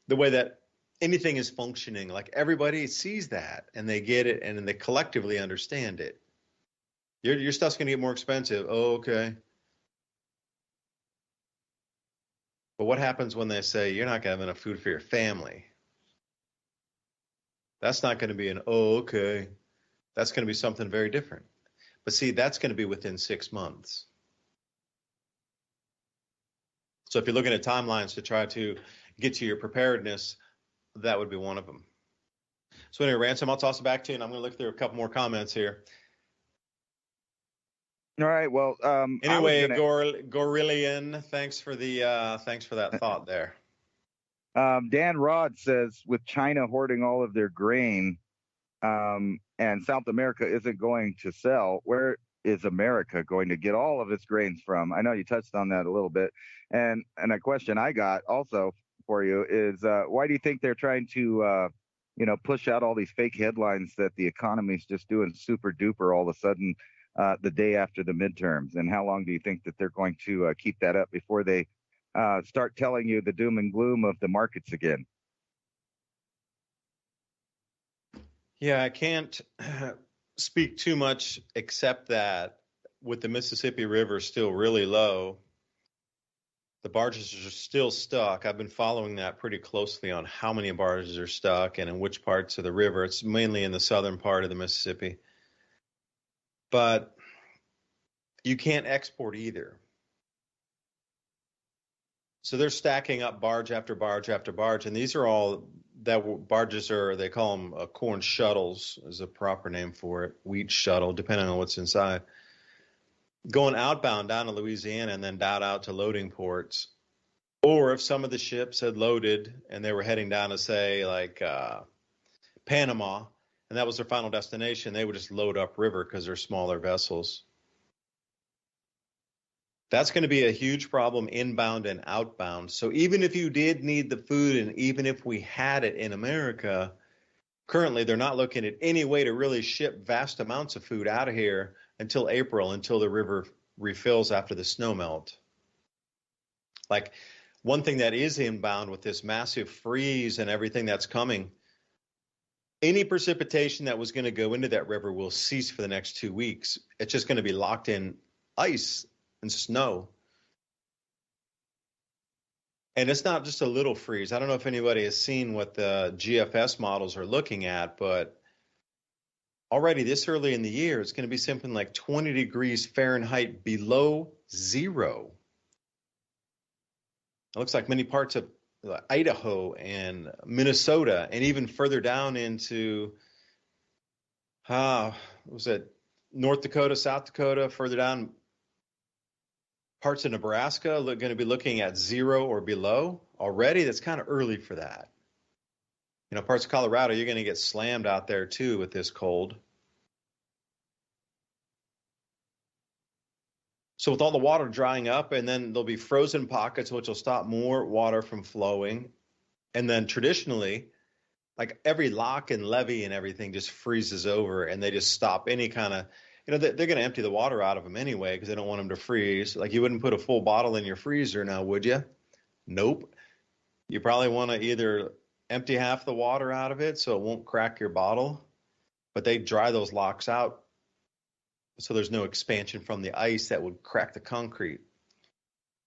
way that anything is functioning. Like everybody sees that, and they get it, and then they collectively understand it. Your stuff's going to get more expensive. Oh, okay. But what happens when they say you're not going to have enough food for your family? That's not going to be an, oh, okay. That's going to be something very different. But see, that's going to be within 6 months. So if you're looking at timelines to try to get to your preparedness, that would be one of them. So anyway, Ransom, I'll toss it back to you, and I'm going to look through a couple more comments here. All right. Well, anyway, Gorillian, thanks for that thought there. Dan Rod says, with China hoarding all of their grain, and South America isn't going to sell, where is America going to get all of its grains from? I know you touched on that a little bit. And a question I got also for you is, why do you think they're trying to, push out all these fake headlines that the economy's just doing super duper all of a sudden the day after the midterms? And how long do you think that they're going to keep that up before they start telling you the doom and gloom of the markets again? Yeah, I can't speak too much except that with the Mississippi River still really low, the barges are still stuck. I've been following that pretty closely on how many barges are stuck and in which parts of the river. It's mainly in the southern part of the Mississippi. But you can't export either. So they're stacking up barge after barge after barge, and these are all barges are, they call them corn shuttles is a proper name for it, wheat shuttle, depending on what's inside, going outbound down to Louisiana and then down out to loading ports. Or if some of the ships had loaded and they were heading down to, say, like Panama, and that was their final destination, they would just load upriver because they're smaller vessels. That's going to be a huge problem inbound and outbound. So even if you did need the food, and even if we had it in America, currently they're not looking at any way to really ship vast amounts of food out of here until April, until the river refills after the snow melt. Like one thing that is inbound with this massive freeze and everything that's coming, any precipitation that was going to go into that river will cease for the next 2 weeks. It's just going to be locked in ice and snow. And it's not just a little freeze. I don't know if anybody has seen what the GFS models are looking at, but already this early in the year, it's going to be something like 20 degrees Fahrenheit below zero. It looks like many parts of Idaho and Minnesota, and even further down into, was it North Dakota, South Dakota, further down, parts of Nebraska are going to be looking at zero or below already. That's kind of early for that. Parts of Colorado, you're going to get slammed out there too with this cold. So with all the water drying up, and then there'll be frozen pockets, which will stop more water from flowing. And then traditionally, like every lock and levee and everything just freezes over, and they just stop any kind of, they're going to empty the water out of them anyway because they don't want them to freeze. Like you wouldn't put a full bottle in your freezer now, would you? Nope. You probably want to either empty half the water out of it so it won't crack your bottle, but they dry those locks out so there's no expansion from the ice that would crack the concrete.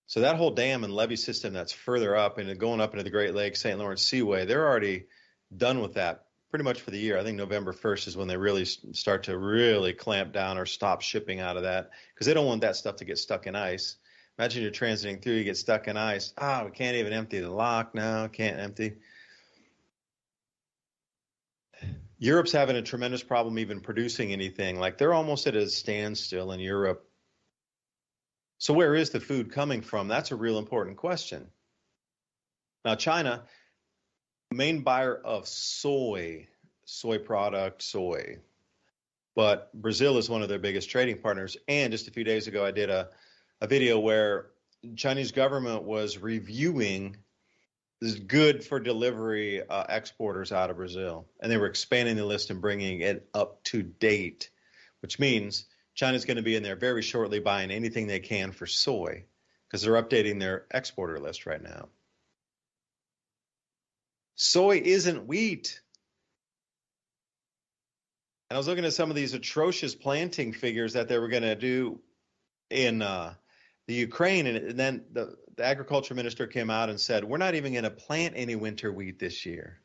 So that whole dam and levee system that's further up and going up into the Great Lakes, St. Lawrence Seaway, they're already done with that pretty much for the year. I think November 1st is when they really start to really clamp down or stop shipping out of that because they don't want that stuff to get stuck in ice. Imagine you're transiting through, you get stuck in ice. We can't even empty the lock now, can't empty. Europe's having a tremendous problem even producing anything. Like they're almost at a standstill in Europe. So where is the food coming from? That's a real important question. Now, China, main buyer of soy product, soy. But Brazil is one of their biggest trading partners. And just a few days ago, I did a video where Chinese government was reviewing this good for delivery exporters out of Brazil. And they were expanding the list and bringing it up to date, which means China's going to be in there very shortly buying anything they can for soy because they're updating their exporter list right now. Soy isn't wheat. And I was looking at some of these atrocious planting figures that they were going to do in the Ukraine, and then the agriculture minister came out and said, we're not even going to plant any winter wheat this year.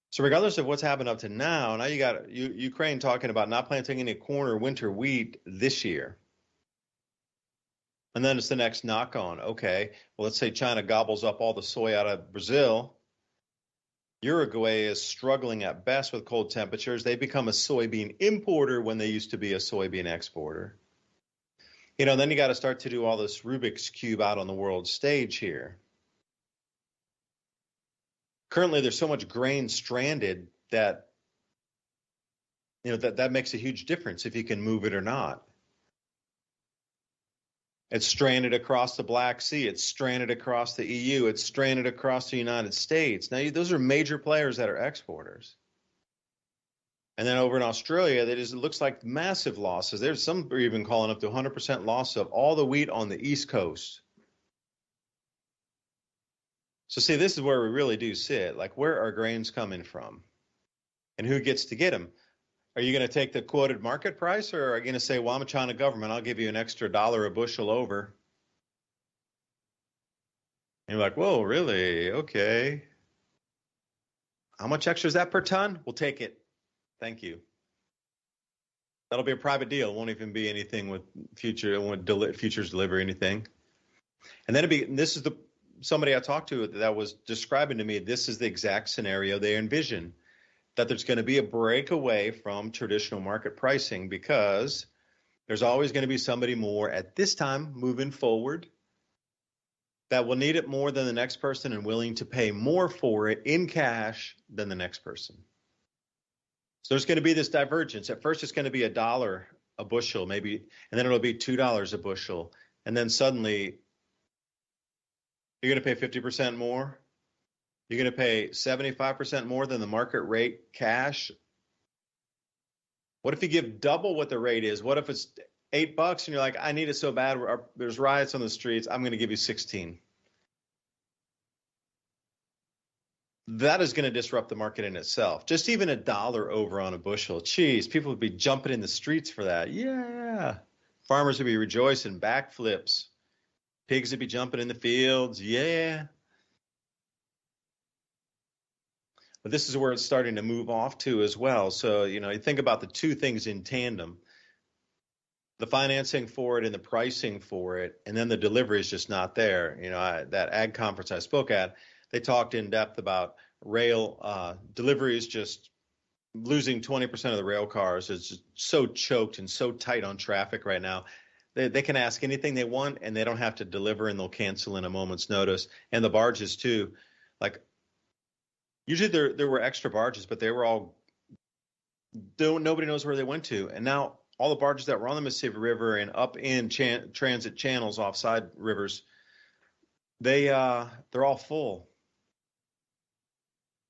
So regardless of what's happened up to now you got Ukraine talking about not planting any corn or winter wheat this year. And then it's the next knock on. Okay, well, let's say China gobbles up all the soy out of Brazil. Uruguay is struggling at best with cold temperatures. They become a soybean importer when they used to be a soybean exporter. Then you got to start to do all this Rubik's Cube out on the world stage here. Currently, there's so much grain stranded that, that makes a huge difference if you can move it or not. It's stranded across the Black Sea. It's stranded across the EU. It's stranded across the United States. Now, those are major players that are exporters. And then over in Australia, it looks like massive losses. There's some are even calling up to 100% loss of all the wheat on the East Coast. So see, this is where we really do sit. Like, where are grains coming from? And who gets to get them? Are you going to take the quoted market price, or are you going to say, well, I'm a China government, I'll give you an extra $1 a bushel over? And you're like, whoa, really? Okay. How much extra is that per ton? We'll take it. Thank you. That'll be a private deal. It won't even be anything with futures delivery, anything. And then this is somebody I talked to that was describing to me, this is the exact scenario they envision, that there's going to be a breakaway from traditional market pricing because there's always going to be somebody more at this time moving forward that will need it more than the next person and willing to pay more for it in cash than the next person. So there's going to be this divergence. At first, it's going to be $1 a bushel, maybe, and then it'll be $2 a bushel. And then suddenly, you're going to pay 50% more. You're going to pay 75% more than the market rate cash. What if you give double what the rate is? What if it's $8 and you're like, I need it so bad, there's riots on the streets, I'm going to give you 16. That is going to disrupt the market in itself. Just even $1 over on a bushel. Geez, people would be jumping in the streets for that. Yeah. Farmers would be rejoicing, backflips. Pigs would be jumping in the fields. Yeah. But this is where it's starting to move off to as well. So, you think about the two things in tandem, the financing for it and the pricing for it, and then the delivery is just not there. That ag conference I spoke at, they talked in depth about rail deliveries, just losing 20% of the rail cars. It's just so choked and so tight on traffic right now. They can ask anything they want and they don't have to deliver, and they'll cancel in a moment's notice. And the barges too, like usually there were extra barges, but they were all nobody knows where they went to. And now all the barges that were on the Mississippi River and up in transit channels offside rivers, they're all full.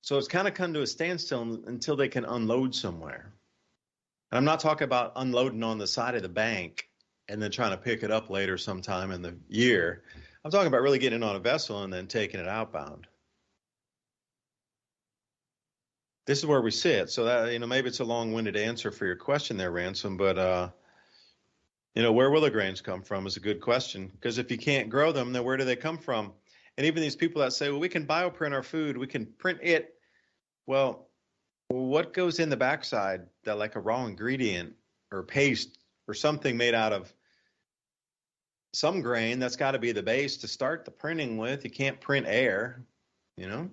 So it's kind of come to a standstill until they can unload somewhere. And I'm not talking about unloading on the side of the bank and then trying to pick it up later sometime in the year. I'm talking about really getting it on a vessel and then taking it outbound. This is where we sit. So that, maybe it's a long-winded answer for your question there, Ransom, but where will the grains come from is a good question, because if you can't grow them, then where do they come from? And even these people that say, well, we can bioprint our food, we can print it Well, what goes in the backside that like a raw ingredient or paste or something made out of some grain, that's got to be the base to start the printing with. You can't print air, you know?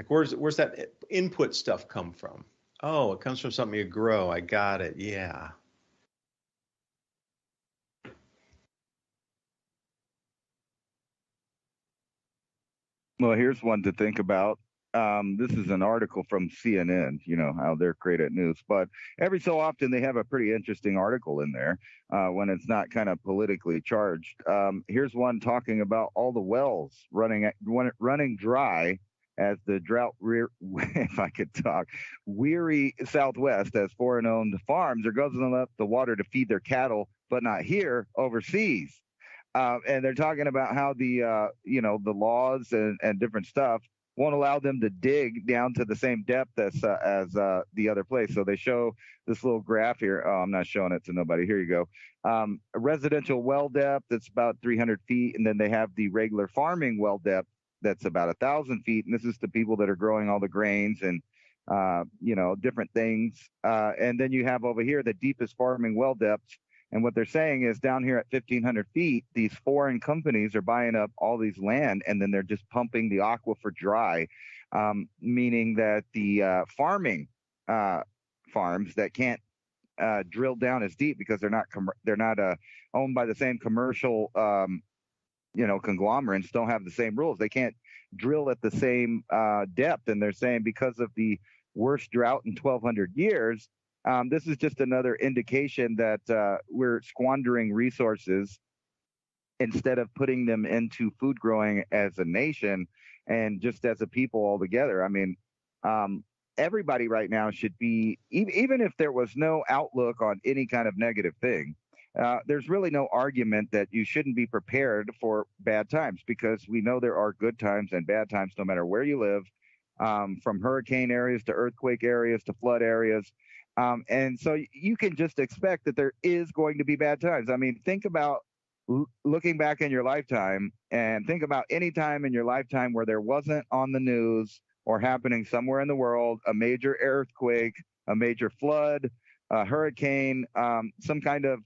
Like where's that input stuff come from? Oh, it comes from something you grow. I got it. Yeah. Well, here's one to think about. This is an article from CNN, you know, how they're great at news. But every so often they have a pretty interesting article in there when it's not kind of politically charged. Here's one talking about all the wells running dry as the if I could talk, weary Southwest as foreign-owned farms are guzzling up the water to feed their cattle, but not here, overseas. And they're talking about how the laws and different stuff won't allow them to dig down to the same depth as the other place. So they show this little graph here. Oh, I'm not showing it to nobody. Here you go. A residential well depth that's about 300 feet, and then they have the regular farming well depth that's about 1,000 feet. And this is the people that are growing all the grains and different things. And then you have over here the deepest farming well depths. And what they're saying is down here at 1,500 feet, these foreign companies are buying up all these land, and then they're just pumping the aquifer dry, meaning that the farming farms that can't drill down as deep because they're not owned by the same commercial conglomerates, don't have the same rules. They can't drill at the same depth, and they're saying because of the worst drought in 1,200 years. This is just another indication that we're squandering resources instead of putting them into food growing as a nation and just as a people altogether. I mean, everybody right now should be, even if there was no outlook on any kind of negative thing, there's really no argument that you shouldn't be prepared for bad times, because we know there are good times and bad times no matter where you live, from hurricane areas to earthquake areas to flood areas. And so you can just expect that there is going to be bad times. I mean, think about looking back in your lifetime and think about any time in your lifetime where there wasn't on the news or happening somewhere in the world a major earthquake, a major flood, a hurricane, some kind of,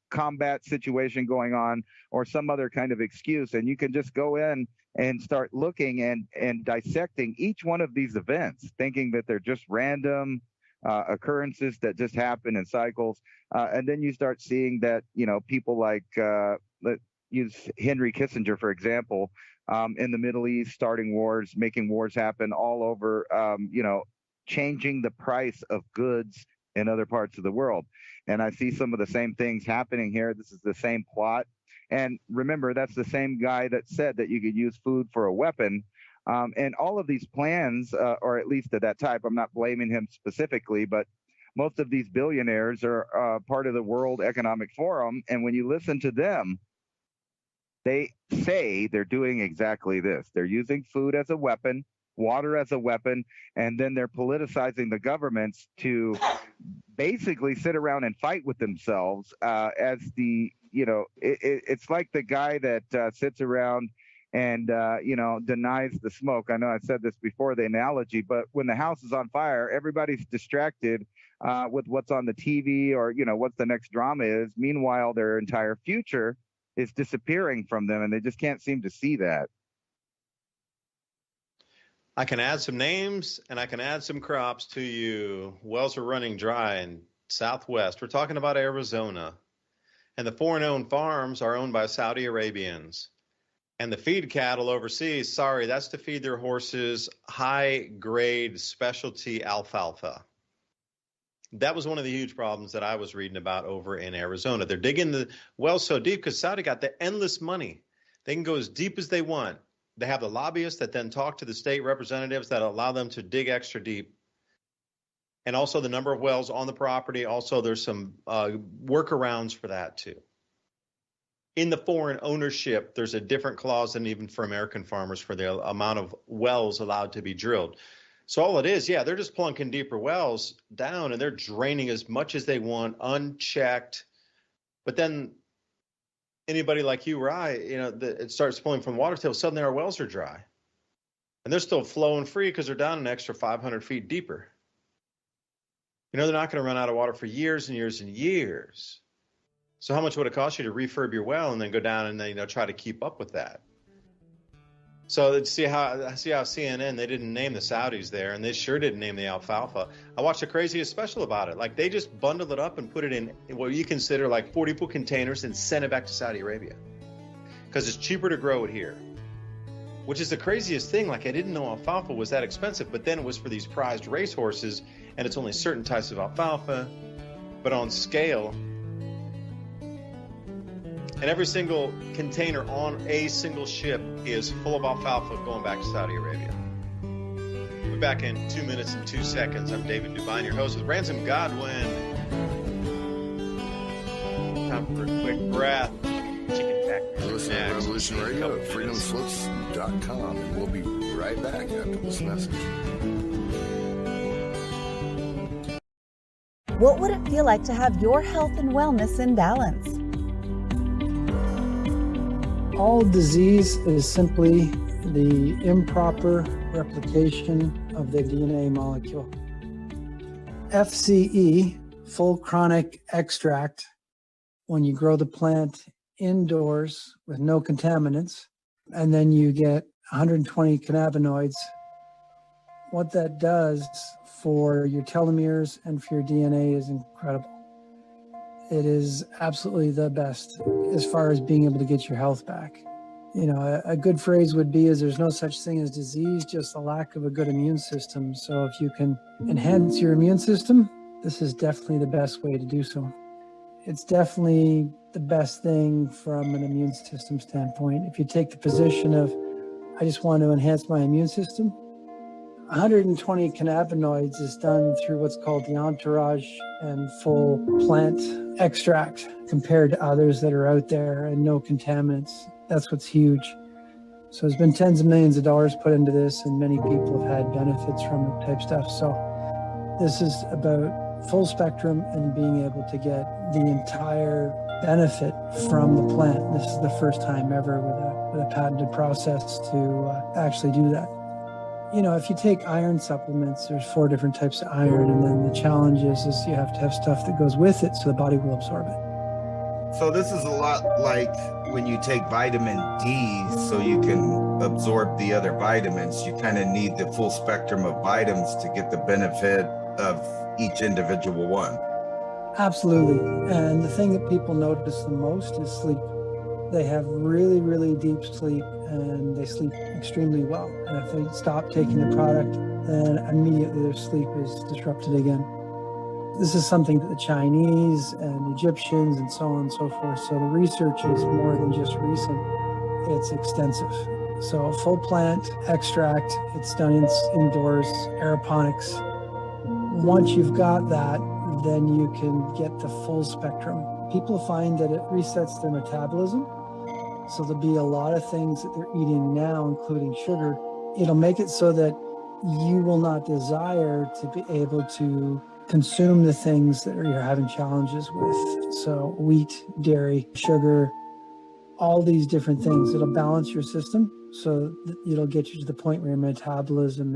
combat situation going on, or some other kind of excuse. And you can just go in and start looking and dissecting each one of these events, thinking that they're just random occurrences that just happen in cycles. And then you start seeing that, people like, let's use Henry Kissinger, for example, in the Middle East, starting wars, making wars happen all over, changing the price of goods in other parts of the world. And I see some of the same things happening here. This is the same plot. And remember, that's the same guy that said that you could use food for a weapon. And all of these plans, or at least of that type, I'm not blaming him specifically, but most of these billionaires are part of the World Economic Forum. And when you listen to them, they say they're doing exactly this. They're using food as a weapon, water as a weapon, and then they're politicizing the governments to basically sit around and fight with themselves as it's like the guy that sits around and denies the smoke. I know I said this before, the analogy, but when the house is on fire, everybody's distracted with what's on the TV or what the next drama is. Meanwhile, their entire future is disappearing from them, and they just can't seem to see that. I can add some names and I can add some crops to you. Wells are running dry in Southwest. We're talking about Arizona. And the foreign-owned farms are owned by Saudi Arabians. And the feed cattle overseas, sorry, that's to feed their horses high-grade specialty alfalfa. That was one of the huge problems that I was reading about over in Arizona. They're digging the wells so deep because Saudi got the endless money. They can go as deep as they want. They have the lobbyists that then talk to the state representatives that allow them to dig extra deep. And also the number of wells on the property. Also, there's some workarounds for that too. In the foreign ownership, there's a different clause than even for American farmers for the amount of wells allowed to be drilled. So all it is, yeah, they're just plunking deeper wells down and they're draining as much as they want, unchecked. But then anybody like you or I, it starts pulling from the water table, suddenly our wells are dry. And they're still flowing free because they're down an extra 500 feet deeper. You know, they're not going to run out of water for years and years and years. So how much would it cost you to refurb your well and then go down and then, you know, try to keep up with that? So see how CNN, they didn't name the Saudis there, and they sure didn't name the alfalfa. I watched the craziest special about it. Like, they just bundled it up and put it in what you consider like 40-foot containers and sent it back to Saudi Arabia because it's cheaper to grow it here, which is the craziest thing. Like, I didn't know alfalfa was that expensive, but then it was for these prized racehorses, and it's only certain types of alfalfa, but on scale. And every single container on a single ship is full of alfalfa going back to Saudi Arabia. We'll be back in 2 minutes and 2 seconds. I'm David DuByne, your host with Ransom, Godwin. Time for a quick breath. Chicken factory. Listen to Revolution Radio at freedomslips.com, and we'll be right back after this message. What would it feel like to have your health and wellness in balance? All disease is simply the improper replication of the DNA molecule. FCE, full chronic extract, when you grow the plant indoors with no contaminants, and then you get 120 cannabinoids, what that does for your telomeres and for your DNA is incredible. It is absolutely the best as far as being able to get your health back. You know, a good phrase would be is there's no such thing as disease, just a lack of a good immune system. So if you can enhance your immune system, this is definitely the best way to do so. It's definitely the best thing from an immune system standpoint. If you take the position of, I just want to enhance my immune system, 120 cannabinoids is done through what's called the entourage and full plant extract compared to others that are out there and no contaminants. That's what's huge. So there's been tens of millions of dollars put into this, and many people have had benefits from it type stuff. So this is about full spectrum and being able to get the entire benefit from the plant. This is the first time ever with a patented process to actually do that. You know, if you take iron supplements, there's 4 different types of iron, and then the challenge is you have to have stuff that goes with it so the body will absorb it. So this is a lot like when you take vitamin D so you can absorb the other vitamins. You kind of need the full spectrum of vitamins to get the benefit of each individual one. Absolutely. And the thing that people notice the most is sleep. They have really, really deep sleep, and they sleep extremely well. And if they stop taking the product, then immediately their sleep is disrupted again. This is something that the Chinese and Egyptians and so on and so forth. So the research is more than just recent, it's extensive. So a full plant extract, it's done indoors, aeroponics. Once you've got that, then you can get the full spectrum. People find that it resets their metabolism. So there'll be a lot of things that they're eating now, including sugar. It'll make it so that you will not desire to be able to consume the things that you're having challenges with. So wheat, dairy, sugar, all these different things. It'll balance your system so that it'll get you to the point where your metabolism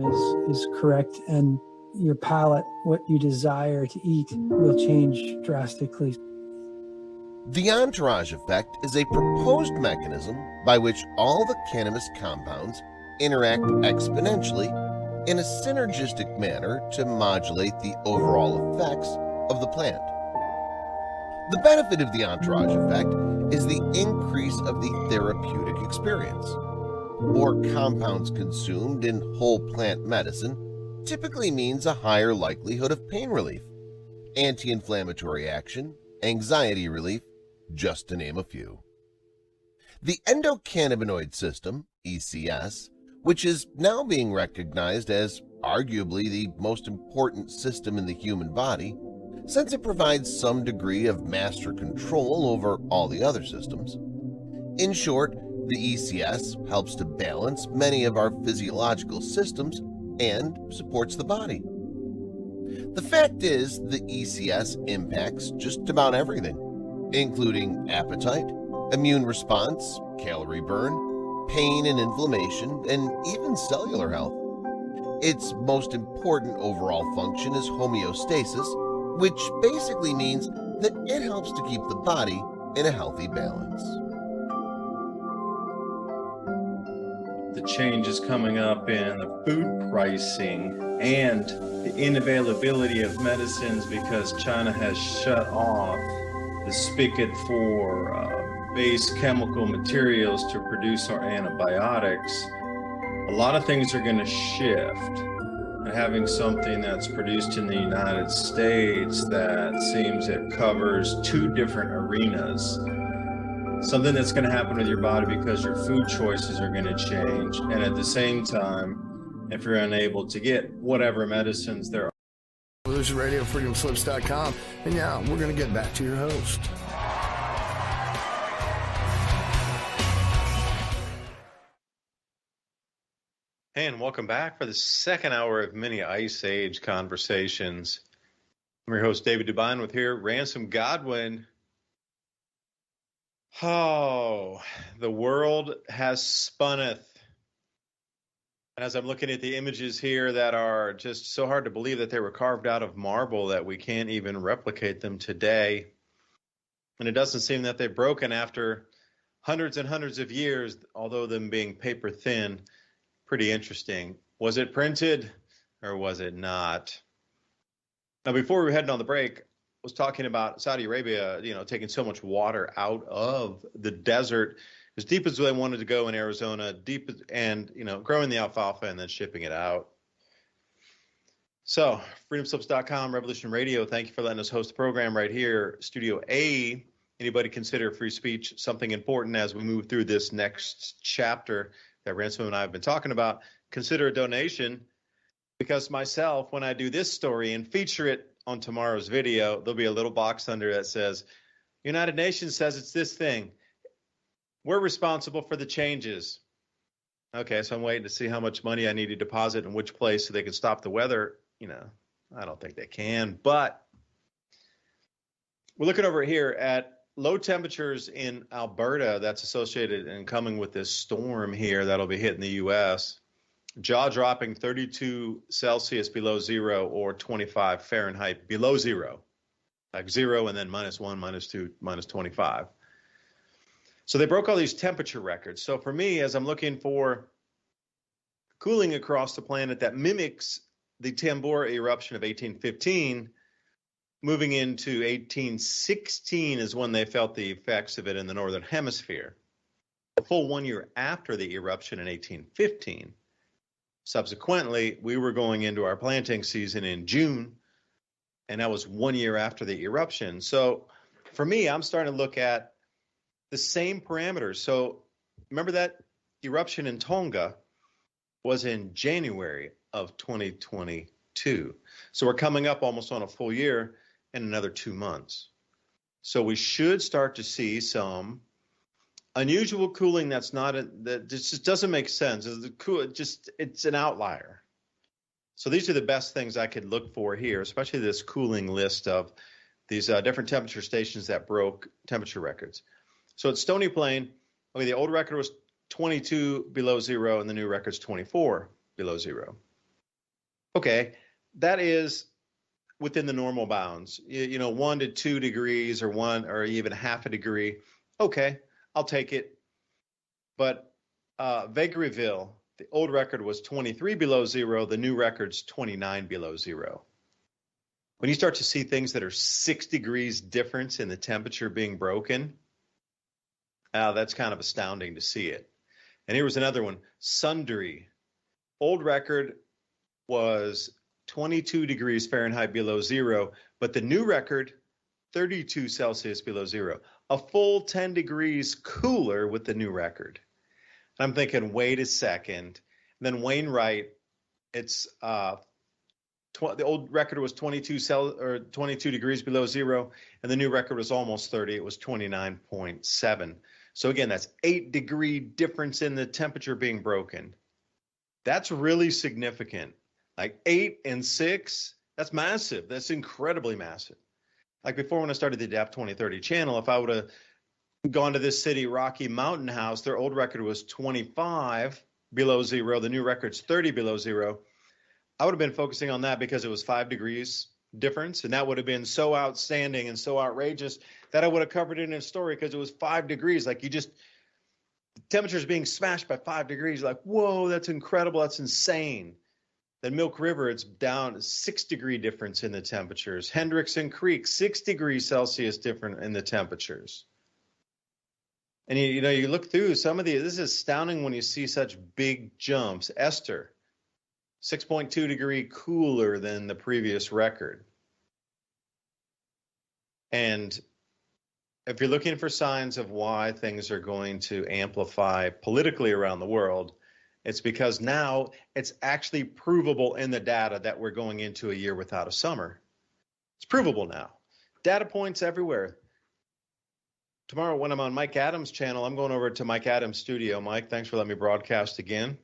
is correct, and your palate, what you desire to eat, will change drastically. The entourage effect is a proposed mechanism by which all the cannabis compounds interact exponentially in a synergistic manner to modulate the overall effects of the plant. The benefit of the entourage effect is the increase of the therapeutic experience. More compounds consumed in whole plant medicine typically means a higher likelihood of pain relief, anti-inflammatory action, anxiety relief, just to name a few. The endocannabinoid system, ECS, which is now being recognized as arguably the most important system in the human body, since it provides some degree of master control over all the other systems. In short, the ECS helps to balance many of our physiological systems and supports the body. The fact is, the ECS impacts just about everything, including appetite, immune response, calorie burn, pain and inflammation, and even cellular health. Its most important overall function is homeostasis, which basically means that it helps to keep the body in a healthy balance. The change is coming up in the food pricing and the inavailability of medicines because China has shut off the spigot for base chemical materials to produce our antibiotics. A lot of things are going to shift. And having something that's produced in the United States that seems it covers two different arenas. Something that's going to happen with your body because your food choices are going to change. And at the same time, if you're unable to get whatever medicines there are. This is RadioFreedomSlips.com. And now we're going to get back to your host. And welcome back for the second hour of mini Ice Age conversations. I'm your host, David DuByne, with here, Ransom Godwin. Oh, the world has spunneth. And as I'm looking at the images here that are just so hard to believe that they were carved out of marble that we can't even replicate them today. And it doesn't seem that they've broken after hundreds and hundreds of years, although them being paper thin. Pretty interesting. Was it printed or was it not? Now, before we were heading on the break, I was talking about Saudi Arabia, taking so much water out of the desert, as deep as they wanted to go in Arizona, deep and, growing the alfalfa and then shipping it out. So, freedomslips.com, Revolution Radio, thank you for letting us host the program right here. Studio A, anybody consider free speech something important as we move through this next chapter that Ransom and I have been talking about? Consider a donation, because myself, when I do this story and feature it on tomorrow's video, there'll be a little box under that says, United Nations says it's this thing. We're responsible for the changes. Okay, so I'm waiting to see how much money I need to deposit in which place so they can stop the weather. I don't think they can, but we're looking over here at low temperatures in Alberta that's associated and coming with this storm here that'll be hitting the U.S. Jaw-dropping 32 Celsius below zero or 25 Fahrenheit below zero, like zero and then -1, -2, -25. So they broke all these temperature records. So for me, as I'm looking for cooling across the planet that mimics the Tambora eruption of 1815, moving into 1816 is when they felt the effects of it in the Northern Hemisphere. A full 1 year after the eruption in 1815. Subsequently, we were going into our planting season in June, and that was 1 year after the eruption. So for me, I'm starting to look at the same parameters. So remember that eruption in Tonga was in January of 2022. So we're coming up almost on a full year in another 2 months. So we should start to see some unusual cooling that just doesn't make sense. It's an outlier. So these are the best things I could look for here, especially this cooling list of these different temperature stations that broke temperature records. So at Stony Plain, the old record was 22 below zero and the new record's 24 below zero. Okay, that is within the normal bounds, 1 to 2 degrees or 1 or even half a degree. Okay, I'll take it. But Vegreville, the old record was 23 below zero. The new record's 29 below zero. When you start to see things that are 6 degrees difference in the temperature being broken, that's kind of astounding to see it. And here was another one, Sundry. Old record was 22 degrees Fahrenheit below zero, but the new record, 32 Celsius below zero. A full 10 degrees cooler with the new record. And I'm thinking, wait a second. And then Wainwright, it's the old record was 22 degrees below zero, and the new record was almost 30. It was 29.7. So again, that's 8 degree difference in the temperature being broken. That's really significant. Like 8 and 6, that's massive. That's incredibly massive. Like before, when I started the DAP 2030 channel, if I would have gone to this city, Rocky Mountain House, their old record was 25 below zero. The new record's 30 below zero. I would have been focusing on that because it was 5 degrees difference, and that would have been so outstanding and so outrageous that I would have covered it in a story because it was 5 degrees. Like, the temperature's being smashed by 5 degrees. Like, whoa, that's incredible. That's insane. Then Milk River, it's down 6 degree difference in the temperatures. Hendrickson Creek, 6 degrees Celsius different in the temperatures. And you look through some of these, this is astounding when you see such big jumps. Esther, 6.2 degree cooler than the previous record. And if you're looking for signs of why things are going to amplify politically around the world, it's because now it's actually provable in the data that we're going into a year without a summer. It's provable now. Data points everywhere. Tomorrow when I'm on Mike Adams' channel, I'm going over to Mike Adams' studio. Mike, thanks for letting me broadcast again.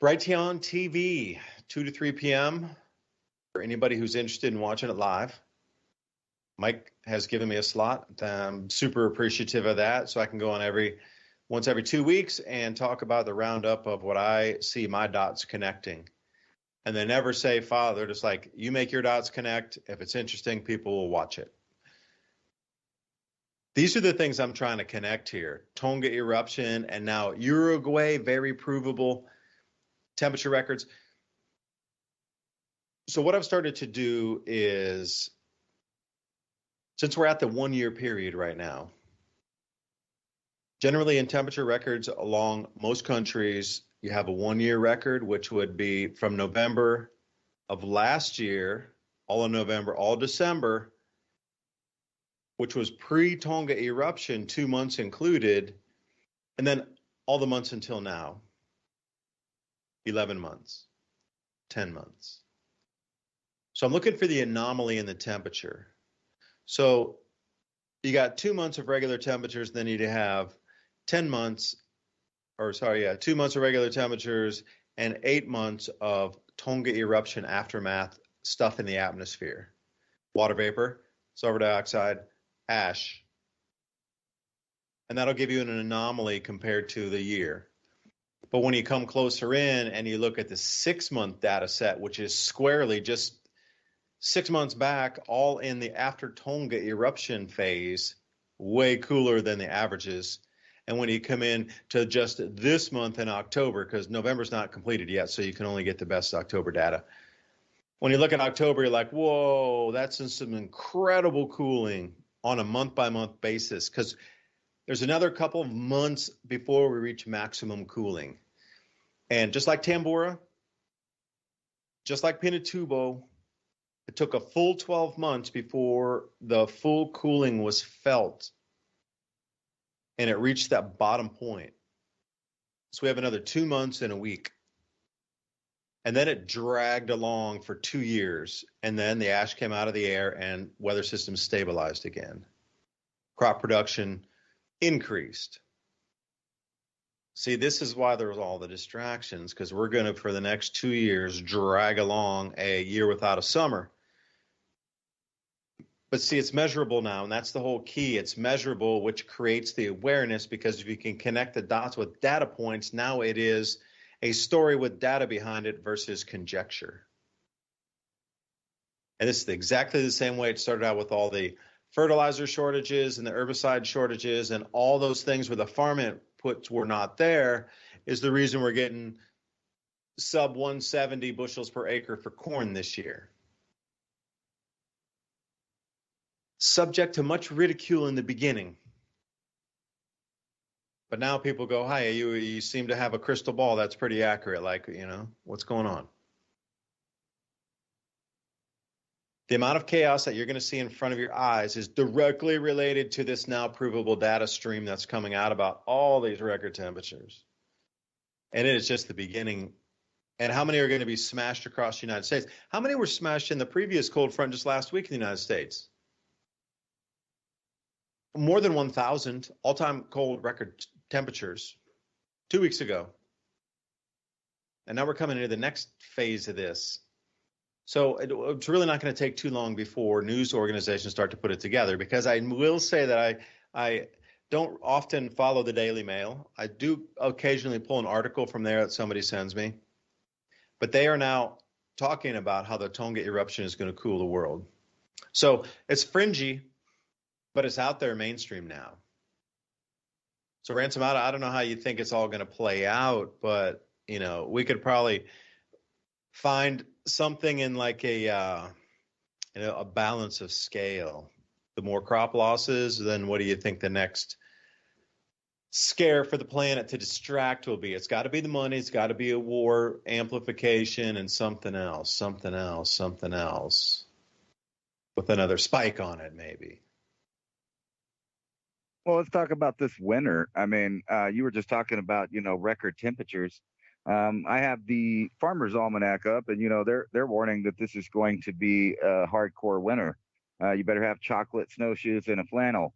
Brighteon TV, 2 to 3 p.m. for anybody who's interested in watching it live. Mike has given me a slot. I'm super appreciative of that, so I can go on once every 2 weeks and talk about the roundup of what I see my dots connecting. And they never say, Father, they're just like, you make your dots connect. If it's interesting, people will watch it. These are the things I'm trying to connect here. Tonga eruption, and now Uruguay, very provable temperature records. So what I've started to do is, since we're at the 1 year period right now, generally in temperature records along most countries, you have a 1 year record, which would be from November of last year, all of November, all December, which was pre-Tonga eruption, 2 months included, and then all the months until now, 11 months, 10 months. So I'm looking for the anomaly in the temperature. So you got 2 months of regular temperatures, then you have 2 months of regular temperatures and 8 months of Tonga eruption aftermath stuff in the atmosphere. Water vapor, sulfur dioxide, ash. And that'll give you an anomaly compared to the year. But when you come closer in and you look at the 6 month data set, which is squarely just 6 months back, all in the after Tonga eruption phase, way cooler than the averages. And when you come in to just this month in October, because November's not completed yet, so you can only get the best October data. When you look at October, you're like, whoa, that's some incredible cooling on a month-by-month basis, because there's another couple of months before we reach maximum cooling. And just like Tambora, just like Pinatubo, it took a full 12 months before the full cooling was felt, and it reached that bottom point. So we have another 2 months and a week. And then it dragged along for 2 years, and then the ash came out of the air and weather systems stabilized again. Crop production increased. See, this is why there was all the distractions, because we're going to, for the next 2 years, drag along a year without a summer. But see, it's measurable now, and that's the whole key. It's measurable, which creates the awareness, because if you can connect the dots with data points, now it is a story with data behind it versus conjecture. And this is exactly the same way it started out with all the fertilizer shortages and the herbicide shortages and all those things where the farm inputs were not there, is the reason we're getting sub 170 bushels per acre for corn this year. Subject to much ridicule in the beginning. But now people go, hi, you seem to have a crystal ball that's pretty accurate. Like, what's going on? The amount of chaos that you're going to see in front of your eyes is directly related to this now provable data stream that's coming out about all these record temperatures. And it is just the beginning. And how many are going to be smashed across the United States? How many were smashed in the previous cold front just last week in the United States? More than 1,000 all-time cold record temperatures 2 weeks ago. And now we're coming into the next phase of this. So it's really not going to take too long before news organizations start to put it together, because I will say that I don't often follow the Daily Mail. I do occasionally pull an article from there that somebody sends me, but they are now talking about how the Tonga eruption is going to cool the world. So it's fringy, but it's out there mainstream now. So Ransom, I don't know how you think it's all going to play out, but we could probably find something in like a balance of scale. The more crop losses, then what do you think the next scare for the planet to distract will be? It's got to be the money. It's got to be a war amplification and something else with another spike on it, maybe. Well, let's talk about this winter. I mean, you were just talking about, record temperatures. I have the Farmer's Almanac up, and they're warning that this is going to be a hardcore winter. You better have chocolate snowshoes and a flannel.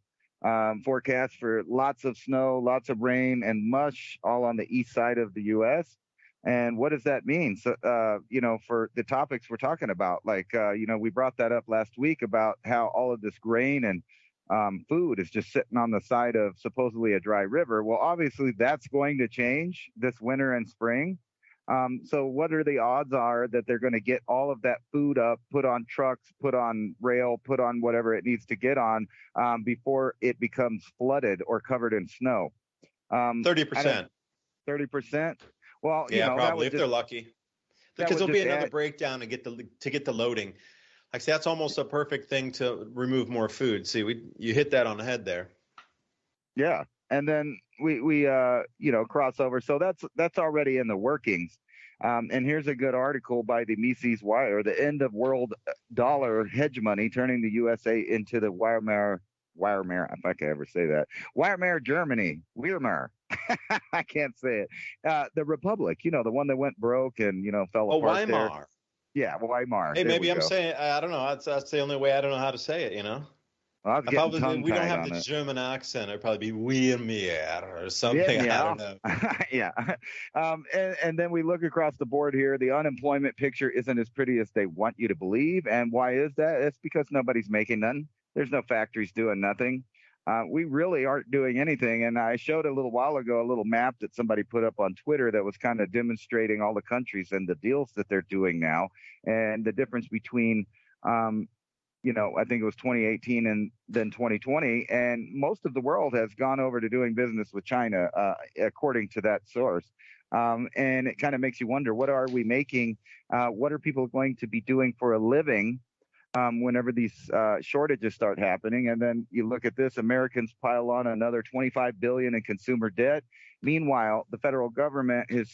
Forecast for lots of snow, lots of rain, and mush all on the east side of the U.S. And what does that mean? So, for the topics we're talking about, like, we brought that up last week about how all of this grain and food is just sitting on the side of supposedly a dry river. Well, obviously that's going to change this winter and spring. So what are the odds are that they're going to get all of that food up, put on trucks, put on rail, put on whatever it needs to get on before it becomes flooded or covered in snow? 30%. 30%? Well, yeah, probably if they're lucky, because there'll be another breakdown to get the loading. Like, that's almost a perfect thing to remove more food. See, you hit that on the head there. Yeah, and then we cross over. So that's already in the workings. And here's a good article by the Mises Wire: the end of world dollar hedge money, turning the USA into the Weimar, if I can ever say that, Weimar Germany, Weimar. I can't say it. The Republic, the one that went broke and fell apart. Weimar. There. Yeah, Weimar. Hey, maybe I'm saying, I don't know. That's the only way I don't know how to say it. Well, we don't have the German accent. It'd probably be Weimar or something. Yeah. I don't know. Yeah. And then we look across the board here. The unemployment picture isn't as pretty as they want you to believe. And why is that? It's because nobody's making none. There's no factories doing nothing. We really aren't doing anything. And I showed a little while ago a little map that somebody put up on Twitter that was kind of demonstrating all the countries and the deals that they're doing now, and the difference between, I think it was 2018 and then 2020. And most of the world has gone over to doing business with China, according to that source. And it kind of makes you wonder, what are we making? What are people going to be doing for a living whenever these shortages start happening? And then you look at this: Americans pile on another $25 billion in consumer debt. Meanwhile, the federal government is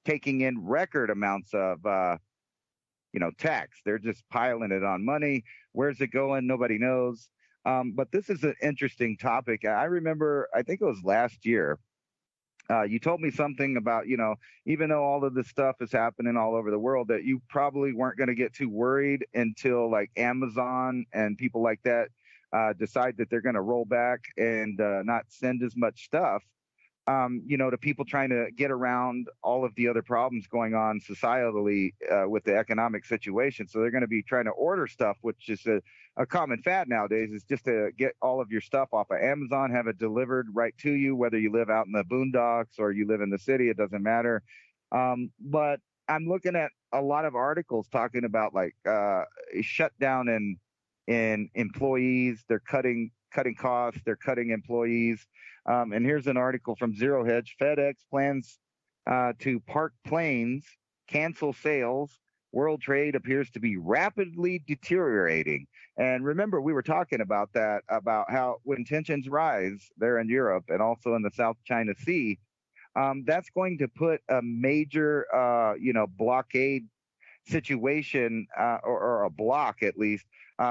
taking in record amounts of tax. They're just piling it on money. Where's it going? Nobody knows. But this is an interesting topic. I remember, I think it was last year, you told me something about, even though all of this stuff is happening all over the world, that you probably weren't going to get too worried until like Amazon and people like that decide that they're going to roll back and not send as much stuff, to people trying to get around all of the other problems going on societally with the economic situation. So they're going to be trying to order stuff, which is a common fad nowadays, is just to get all of your stuff off of Amazon, have it delivered right to you, whether you live out in the boondocks or you live in the city, it doesn't matter. But I'm looking at a lot of articles talking about like a shutdown in employees. They're cutting costs. They're cutting employees. And here's an article from Zero Hedge. FedEx plans to park planes, cancel sales. World trade appears to be rapidly deteriorating. And remember, we were talking about that, about how when tensions rise there in Europe and also in the South China Sea, that's going to put a major, blockade situation or a block, at least,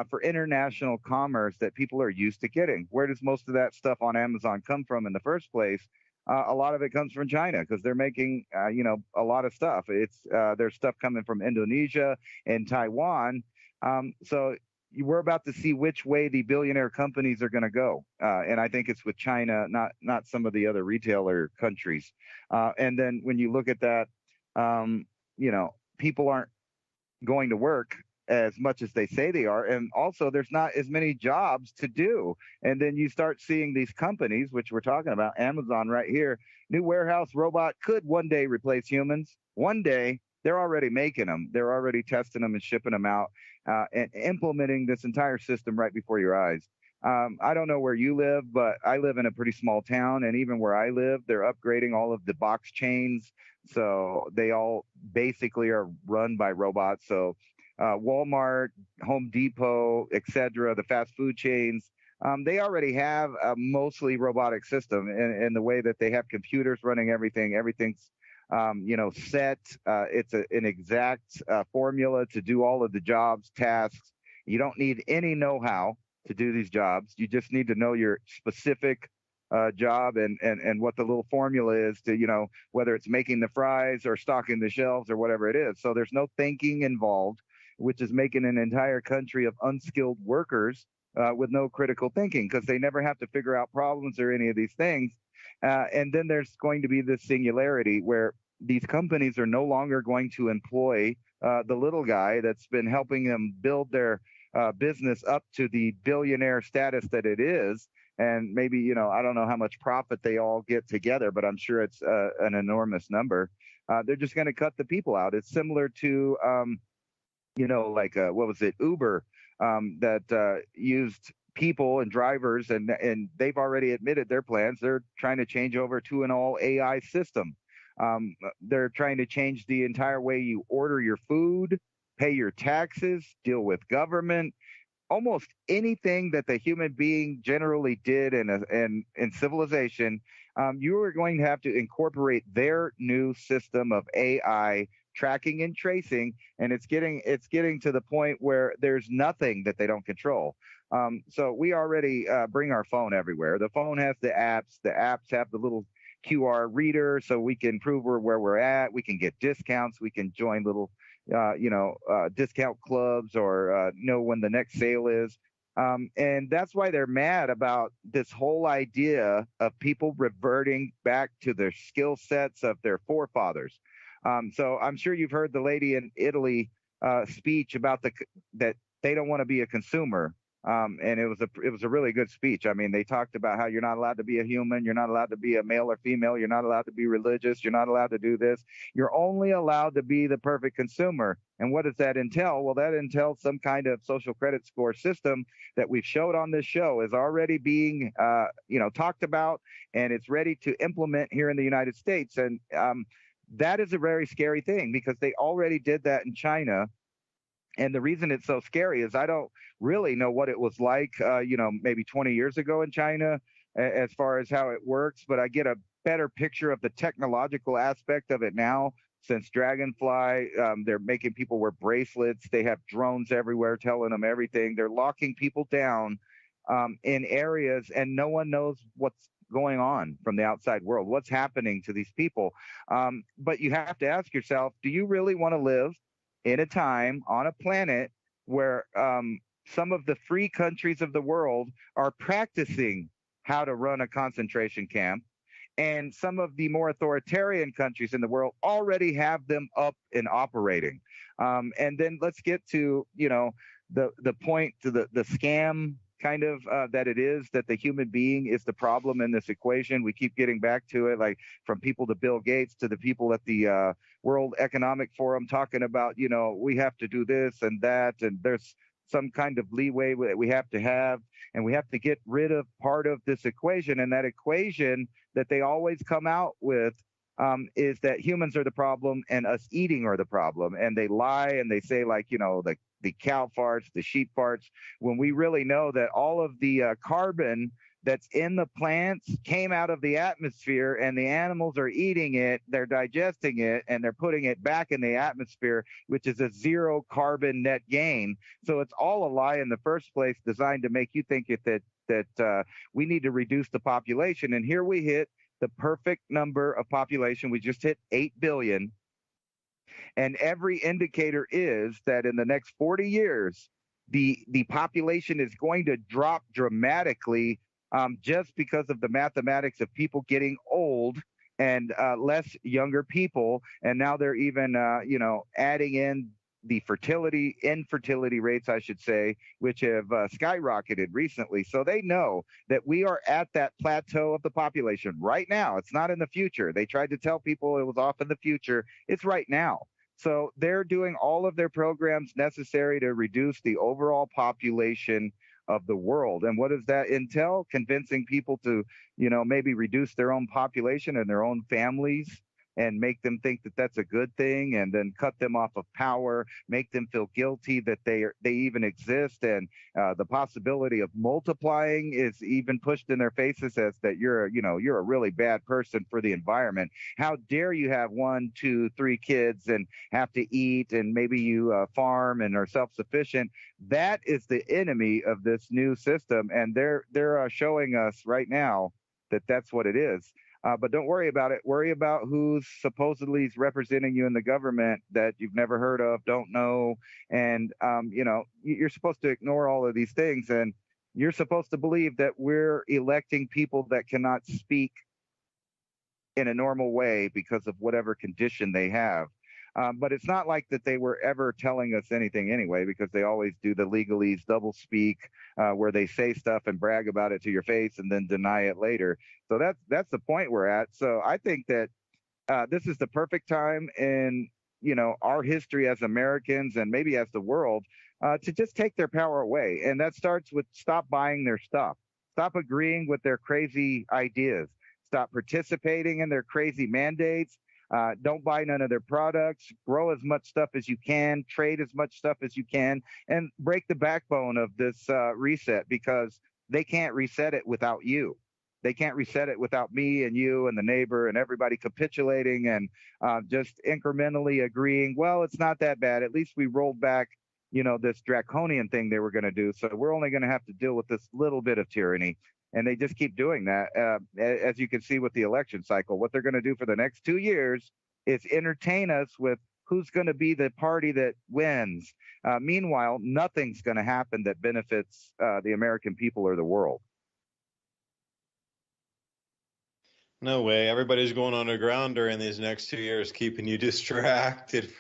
for international commerce that people are used to getting. Where does most of that stuff on Amazon come from in the first place? A lot of it comes from China, because they're making, a lot of stuff. There's stuff coming from Indonesia and Taiwan. So we're about to see which way the billionaire companies are going to go. And I think it's with China, not some of the other retailer countries. And then when you look at that, people aren't going to work. as much as they say they are. And also, there's not as many jobs to do. And then you start seeing these companies, which we're talking about, Amazon right here, new warehouse robot could one day replace humans. One day. They're already making them. They're already testing them and shipping them out and implementing this entire system right before your eyes. I don't know where you live, but I live in a pretty small town. And even where I live, they're upgrading all of the box chains. So they all basically are run by robots. So Walmart, Home Depot, etc., the fast food chains, they already have a mostly robotic system in the way that they have computers running everything. Everything's set. It's an exact formula to do all of the jobs, tasks. You don't need any know-how to do these jobs. You just need to know your specific job and what the little formula is to, whether it's making the fries or stocking the shelves or whatever it is. So there's no thinking involved, which is making an entire country of unskilled workers with no critical thinking because they never have to figure out problems or any of these things. And then there's going to be this singularity where these companies are no longer going to employ the little guy that's been helping them build their business up to the billionaire status that it is. And maybe, I don't know how much profit they all get together, but I'm sure it's an enormous number. They're just going to cut the people out. It's similar to, what was it, Uber, that used people and drivers, and they've already admitted their plans. They're trying to change over to an all AI system. They're trying to change the entire way you order your food, pay your taxes, deal with government, almost anything that the human being generally did in civilization. You are going to have to incorporate their new system of AI tracking and tracing, and it's getting to the point where there's nothing that they don't control. So we already bring our phone everywhere. The phone has the apps. The apps have the little QR reader, so we can prove where we're at. We can get discounts. We can join little, discount clubs or know when the next sale is. And that's why they're mad about this whole idea of people reverting back to their skill sets of their forefathers. So I'm sure you've heard the lady in Italy speech about that they don't want to be a consumer. And it was a really good speech. I mean, they talked about how you're not allowed to be a human. You're not allowed to be a male or female. You're not allowed to be religious. You're not allowed to do this. You're only allowed to be the perfect consumer. And what does that entail? Well, that entails some kind of social credit score system that we've showed on this show is already being, talked about, and it's ready to implement here in the United States. And that is a very scary thing because they already did that in China. And the reason it's so scary is I don't really know what it was like, maybe 20 years ago in China as far as how it works. But I get a better picture of the technological aspect of it now since Dragonfly. They're making people wear bracelets. They have drones everywhere telling them everything. They're locking people down in areas and no one knows what's going on from the outside world, what's happening to these people. But you have to ask yourself, do you really want to live in a time on a planet where some of the free countries of the world are practicing how to run a concentration camp, and some of the more authoritarian countries in the world already have them up and operating? And then let's get to, the point, to the scam kind of that it is, that the human being is the problem in this equation. We keep getting back to it, like from people to Bill Gates to the people at the World Economic Forum talking about, we have to do this and that, and there's some kind of leeway that we have to have, and we have to get rid of part of this equation. And that equation that they always come out with is that humans are the problem and us eating are the problem. And they lie and they say, like, the cow farts, the sheep farts, when we really know that all of the carbon that's in the plants came out of the atmosphere, and the animals are eating it, they're digesting it, and they're putting it back in the atmosphere, which is a zero carbon net gain. So it's all a lie in the first place, designed to make you think that we need to reduce the population. And here we hit the perfect number of population. We just hit 8 billion. And every indicator is that in the next 40 years, the population is going to drop dramatically just because of the mathematics of people getting old and less younger people. And now they're even, adding in the infertility rates, I should say, which have skyrocketed recently. So they know that we are at that plateau of the population right now. It's not in the future. They tried to tell people it was off in the future. It's right now. So they're doing all of their programs necessary to reduce the overall population of the world. And what does that entail? Convincing people to, maybe reduce their own population and their own families and make them think that that's a good thing, and then cut them off of power, make them feel guilty that they even exist, and the possibility of multiplying is even pushed in their faces as that you're a really bad person for the environment. How dare you have 1, 2, 3 kids and have to eat, and maybe you farm and are self-sufficient. That is the enemy of this new system, and they're showing us right now that that's what it is. But don't worry about it. Worry about who's supposedly representing you in the government that you've never heard of, don't know. And, you're supposed to ignore all of these things. And you're supposed to believe that we're electing people that cannot speak in a normal way because of whatever condition they have. But it's not like that they were ever telling us anything anyway, because they always do the legalese, double speak, where they say stuff and brag about it to your face and then deny it later. So that's the point we're at. So I think that this is the perfect time in our history as Americans and maybe as the world to just take their power away. And that starts with stop buying their stuff, stop agreeing with their crazy ideas, stop participating in their crazy mandates. Don't buy none of their products, grow as much stuff as you can, trade as much stuff as you can, and break the backbone of this reset, because they can't reset it without you. They can't reset it without me and you and the neighbor and everybody capitulating and just incrementally agreeing, well, it's not that bad. At least we rolled back, this draconian thing they were going to do. So we're only going to have to deal with this little bit of tyranny. And they just keep doing that. As you can see with the election cycle, what they're going to do for the next 2 years is entertain us with who's going to be the party that wins. Meanwhile, nothing's going to happen that benefits the American people or the world. No way. Everybody's going underground during these next 2 years, keeping you distracted.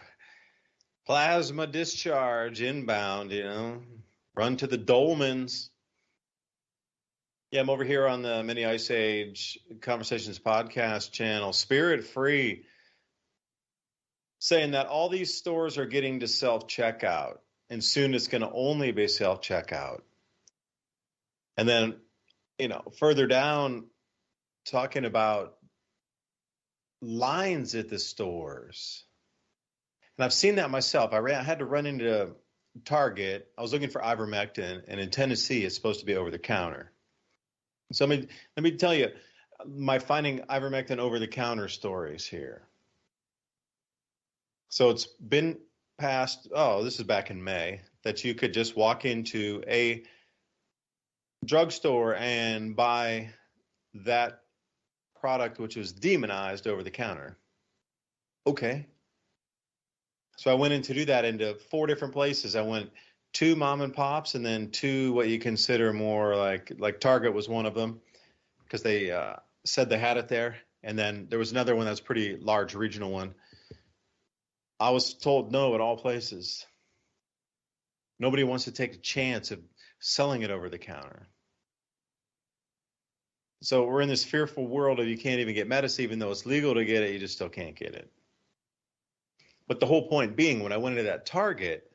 Plasma discharge inbound, run to the dolmens. Yeah, I'm over here on the Mini Ice Age Conversations podcast channel, Spirit Free, saying that all these stores are getting to self-checkout, and soon it's going to only be self-checkout. And then, further down, talking about lines at the stores. And I've seen that myself. I had to run into Target. I was looking for ivermectin, and in Tennessee, it's supposed to be over the counter. So let me tell you my finding ivermectin over-the-counter stories here. So it's been passed, this is back in May, that you could just walk into a drugstore and buy that product, which was demonized over the counter. Okay. So I went in to do that into 4 different places. I went 2 mom and pops, and then 2 what you consider more like Target was one of them, because they said they had it there. And then there was another one that's pretty large, regional one. I was told no at all places. Nobody wants to take a chance of selling it over the counter. So we're in this fearful world of you can't even get medicine, even though it's legal to get it, you just still can't get it. But the whole point being, when I went into that Target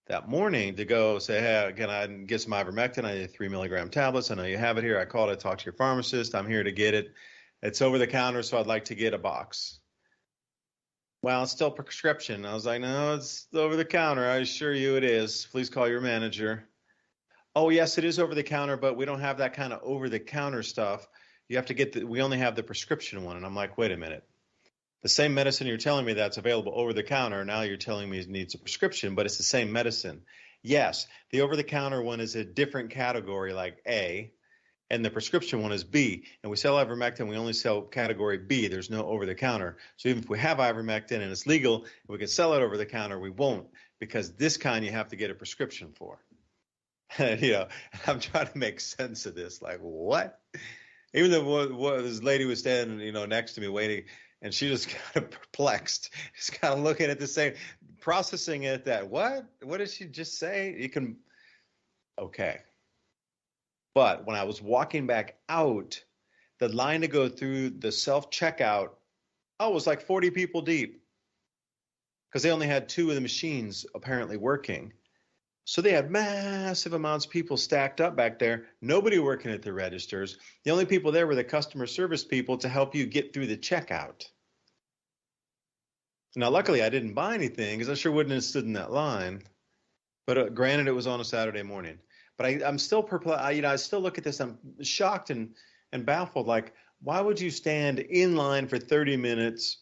that morning to go say, hey, can I get some ivermectin? I need 3 milligram tablets. I know you have it here. I called, I talked to your pharmacist. I'm here to get it. It's over the counter, so I'd like to get a box. Well, it's still prescription. I was like, no, it's over the counter. I assure you it is. Please call your manager. Oh, yes, it is over the counter, but we don't have that kind of over the counter stuff. You have to get we only have the prescription one. And I'm like, wait a minute. The same medicine you're telling me that's available over the counter, now you're telling me it needs a prescription, but it's the same medicine. Yes, the over the counter one is a different category, like A, and the prescription one is B. And we sell ivermectin, we only sell category B. There's no over the counter. So even if we have ivermectin and it's legal, and we can sell it over the counter, we won't, because this kind you have to get a prescription for. I'm trying to make sense of this. Like, what? Even though this lady was standing, next to me waiting, and she just kind of perplexed, just kind of looking at the same processing it that, what did she just say? You can, okay. But when I was walking back out, the line to go through the self-checkout, it was like 40 people deep because they only had 2 of the machines apparently working. So they had massive amounts of people stacked up back there, nobody working at the registers. The only people there were the customer service people to help you get through the checkout. Now, luckily, I didn't buy anything because I sure wouldn't have stood in that line. But granted, it was on a Saturday morning. But I'm still perplexed. I still look at this. I'm shocked and baffled. Like, why would you stand in line for 30 minutes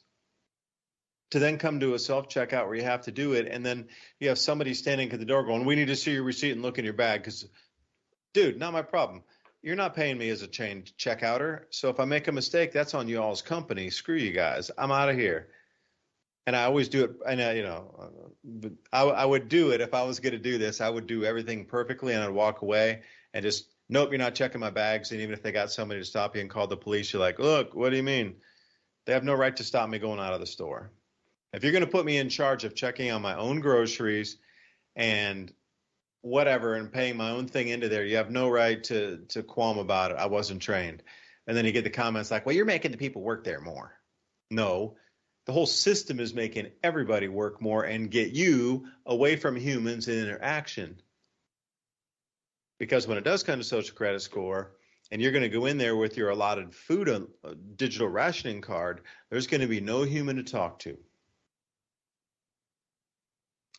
to then come to a self-checkout where you have to do it, and then you have somebody standing at the door going, we need to see your receipt and look in your bag? Because, dude, not my problem. You're not paying me as a chain checkouter. So if I make a mistake, that's on you all's company. Screw you guys. I'm out of here. And I always do it. And, I would do it if I was going to do this. I would do everything perfectly, and I'd walk away and just, nope, you're not checking my bags. And even if they got somebody to stop you and call the police, you're like, look, what do you mean? They have no right to stop me going out of the store. If you're going to put me in charge of checking on my own groceries and whatever and paying my own thing into there, you have no right to qualm about it. I wasn't trained. And then you get the comments like, well, you're making the people work there more. No, the whole system is making everybody work more and get you away from humans and interaction. Because when it does come to social credit score, and you're going to go in there with your allotted food, digital rationing card, there's going to be no human to talk to.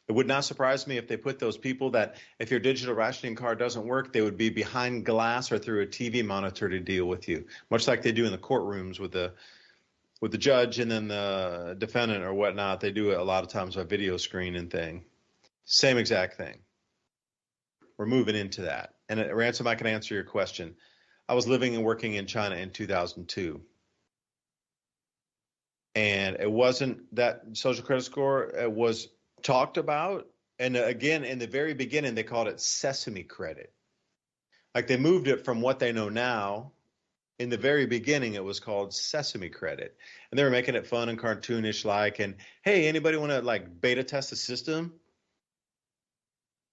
It would not surprise me if they put those people that if your digital rationing card doesn't work, they would be behind glass or through a TV monitor to deal with you, much like they do in the courtrooms with the judge and then the defendant or whatnot. They do it a lot of times by video screen and thing. Same exact thing. We're moving into that. And Ransom, I can answer your question. I was living and working in China in 2002. And it wasn't that social credit score. It was talked about, and again, in the very beginning, they called it sesame credit. Like they moved it from what they know now. In the very beginning, it was called sesame credit, and they were making it fun and cartoonish, like, and hey, anybody want to like beta test the system?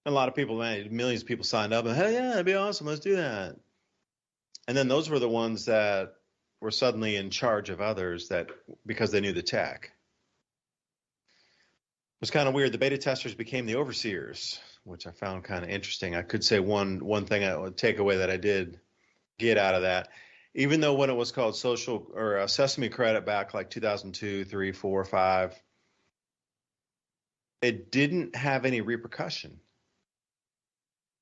And a lot of people, man, millions of people signed up, and hell yeah, that'd be awesome, let's do that. And then those were the ones that were suddenly in charge of others that because they knew the tech. It was kind of weird. The beta testers became the overseers, which I found kind of interesting. I could say one thing I would take away that I did get out of that, even though when it was called social or sesame credit back like 2002, 3, 4, 5, it didn't have any repercussion.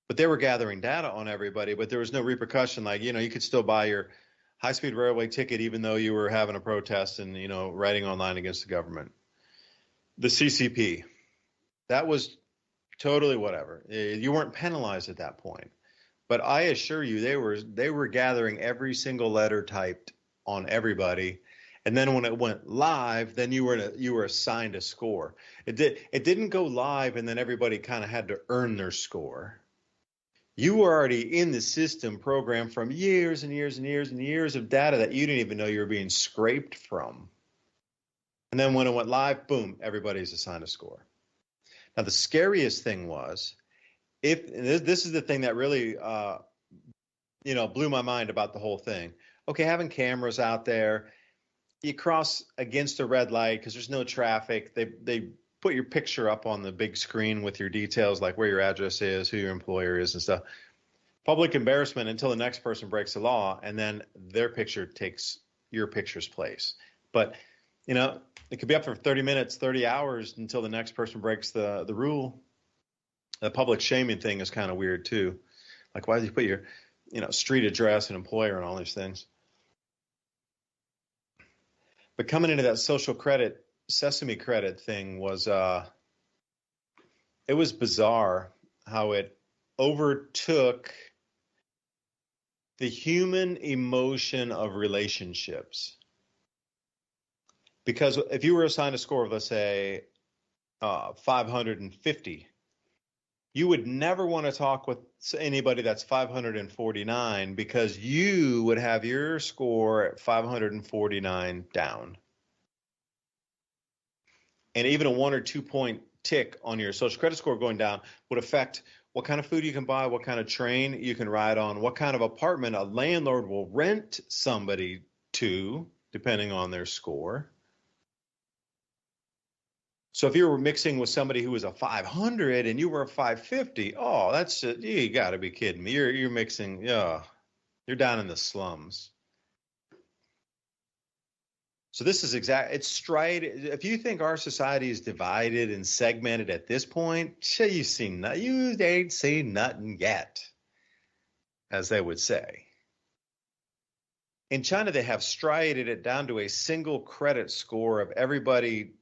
But they were gathering data on everybody, but there was no repercussion. Like, you could still buy your high-speed railway ticket even though you were having a protest and, writing online against the government. The CCP, that was totally whatever. You weren't penalized at that point. But I assure you, they were gathering every single letter typed on everybody, and then when it went live, then you were assigned a score. It didn't go live, and then everybody kind of had to earn their score. You were already in the system programmed from years and years and years and years of data that you didn't even know you were being scraped from. And then when it went live, boom, everybody's assigned a score. Now, the scariest thing was, this is the thing that really, blew my mind about the whole thing. Okay, having cameras out there, you cross against a red light because there's no traffic. They put your picture up on the big screen with your details, like where your address is, who your employer is and stuff. Public embarrassment until the next person breaks the law, and then their picture takes your picture's place. But, it could be up for 30 minutes, 30 hours until the next person breaks the rule. The public shaming thing is kind of weird too. Like, why did you put your, street address and employer and all these things? But coming into that social credit, sesame credit thing was, it was bizarre how it overtook the human emotion of relationships. Because if you were assigned a score of, let's say, 550, you would never want to talk with anybody that's 549 because you would have your score at 549 down. And even a 1 or 2 point tick on your social credit score going down would affect what kind of food you can buy, what kind of train you can ride on, what kind of apartment a landlord will rent somebody to, depending on their score. So if you were mixing with somebody who was a 500 and you were a 550, oh, that's you got to be kidding me. You're mixing, yeah, you're down in the slums. So this is it's straight. If you think our society is divided and segmented at this point, you ain't seen nothing yet, as they would say. In China, they have striated it down to a single credit score of everybody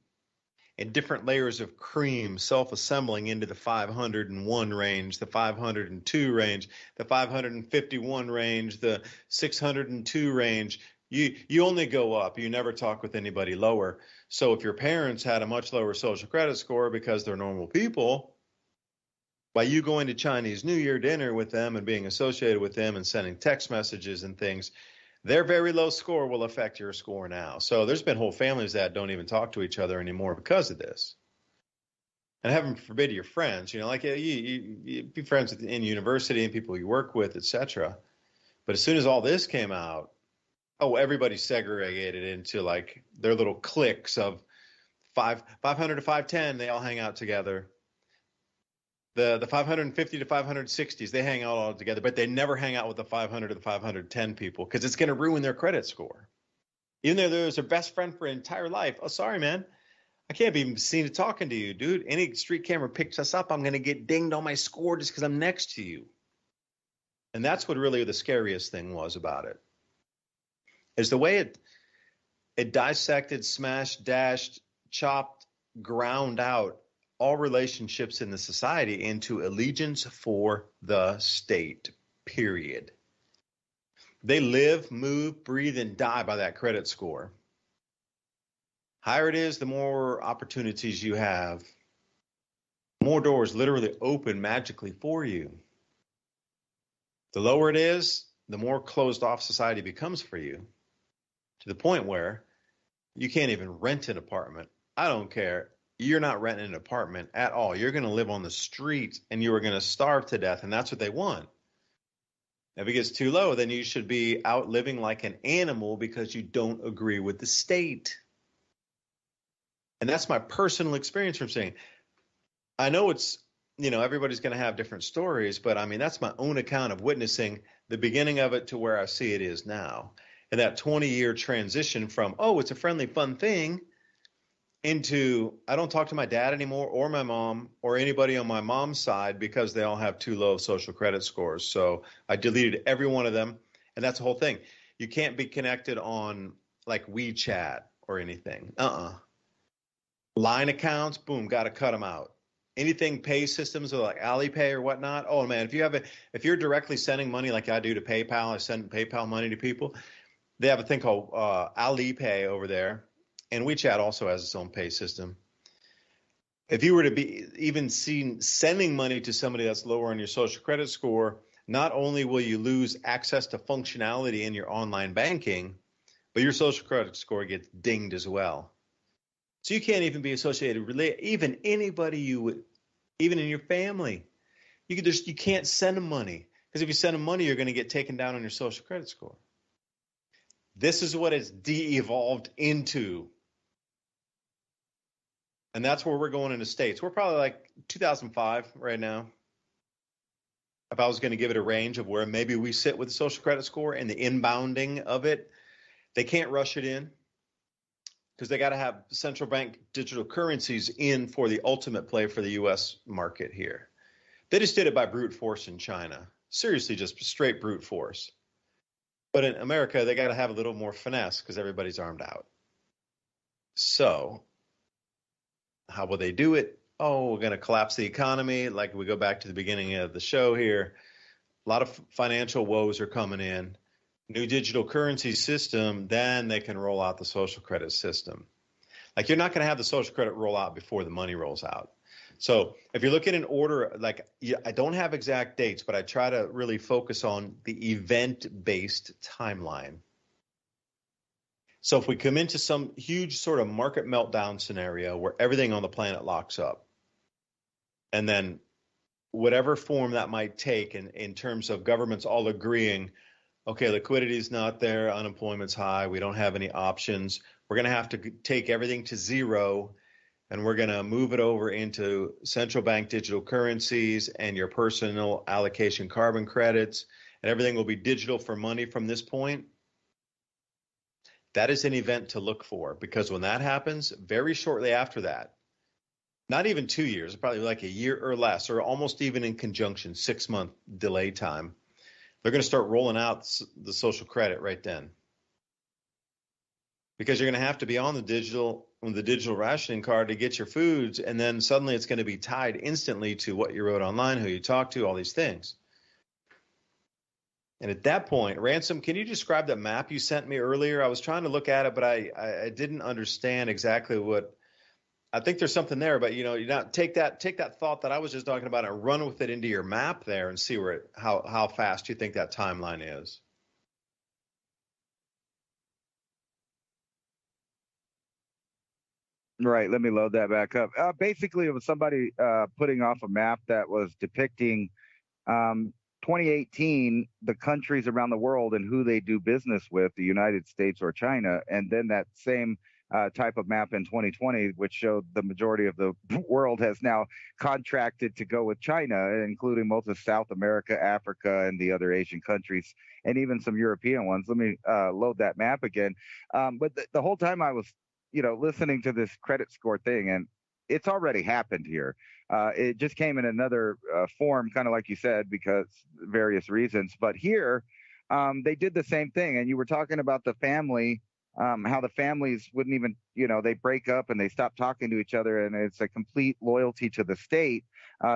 in different layers of cream self-assembling into the 501 range, the 502 range, the 551 range, the 602 range. You only go up. You never talk with anybody lower. So if your parents had a much lower social credit score because they're normal people, by you going to Chinese New Year dinner with them and being associated with them and sending text messages and things, their very low score will affect your score now. So there's been whole families that don't even talk to each other anymore because of this. And heaven forbid your friends, like you be friends in university and people you work with, etc. But as soon as all this came out, everybody's segregated into like their little cliques of 500 to 510. They all hang out together. The 550 to 560s, they hang out all together, but they never hang out with the 500 to the 510 people because it's going to ruin their credit score. Even though they're their best friend for an entire life. Oh, sorry, man. I can't be seen talking to you, dude. Any street camera picks us up, I'm going to get dinged on my score just because I'm next to you. And that's what really the scariest thing was about it. Is the way it dissected, smashed, dashed, chopped, ground out all relationships in the society into allegiance for the state, period. They live, move, breathe, and die by that credit score. Higher it is, the more opportunities you have. More doors literally open magically for you. The lower it is, the more closed off society becomes for you, to the point where you can't even rent an apartment. I don't care. You're not renting an apartment at all. You're going to live on the street and you are going to starve to death. And that's what they want. If it gets too low, then you should be out living like an animal because you don't agree with the state. And that's my personal experience from saying, I know it's, everybody's going to have different stories, but I mean, that's my own account of witnessing the beginning of it to where I see it is now. And that 20-year transition from, it's a friendly, fun thing, into I don't talk to my dad anymore or my mom or anybody on my mom's side because they all have too low social credit scores. So I deleted every one of them. And that's the whole thing. You can't be connected on like WeChat or anything. Line accounts, boom, got to cut them out. Anything pay systems or like Alipay or whatnot. Oh man, if you're directly sending money like I do to PayPal, I send PayPal money to people. They have a thing called Alipay over there. And WeChat also has its own pay system. If you were to be even seen sending money to somebody that's lower on your social credit score, not only will you lose access to functionality in your online banking, but your social credit score gets dinged as well. So you can't even be associated with even anybody even in your family. You can't send them money because if you send them money, you're going to get taken down on your social credit score. This is what it's de-evolved into. And that's where we're going in the States. We're probably like 2005 right now. If I was going to give it a range of where maybe we sit with the social credit score and the inbounding of it, they can't rush it in because they got to have central bank digital currencies in for the ultimate play for the U.S. market here. They just did it by brute force in China. Seriously, just straight brute force. But in America, they got to have a little more finesse because everybody's armed out. So how will they do it? We're going to collapse the economy. Like we go back to the beginning of the show here. A lot of financial woes are coming in. New digital currency system, then they can roll out the social credit system. Like you're not going to have the social credit roll out before the money rolls out. So if you're looking in order, I don't have exact dates, but I try to really focus on the event-based timeline. So if we come into some huge sort of market meltdown scenario where everything on the planet locks up, And then whatever form that might take in terms of governments all agreeing, okay, liquidity is not there, unemployment's high, we don't have any options, we're going to have to take everything to zero, and we're going to move it over into central bank digital currencies and your personal allocation carbon credits, and everything will be digital for money from this point. That is an event to look for, because when that happens, very shortly after that, not even 2 years, probably like a year or less, or almost even in conjunction, 6-month delay time, they're going to start rolling out the social credit right then. Because you're going to have to be on the digital rationing card to get your foods, and then suddenly it's going to be tied instantly to what you wrote online, who you talked to, all these things. And at that point, Ransom, can you describe that map you sent me earlier? I was trying to look at it, but I didn't understand exactly what. I think there's something there, but you not take that thought that I was just talking about and run with it into your map there and see how fast you think that timeline is. Right. Let me load that back up. Basically, it was somebody putting off a map that was depicting 2018, the countries around the world and who they do business with, the United States or China. And then that same type of map in 2020, which showed the majority of the world has now contracted to go with China, including most of South America, Africa, and the other Asian countries, and even some European ones. Let me load that map again. But the whole time I was listening to this credit score thing, and it's already happened here. It just came in another form, kind of like you said, because various reasons. But here, they did the same thing. And you were talking about the family, how the families wouldn't even, they break up and they stop talking to each other. And it's a complete loyalty to the state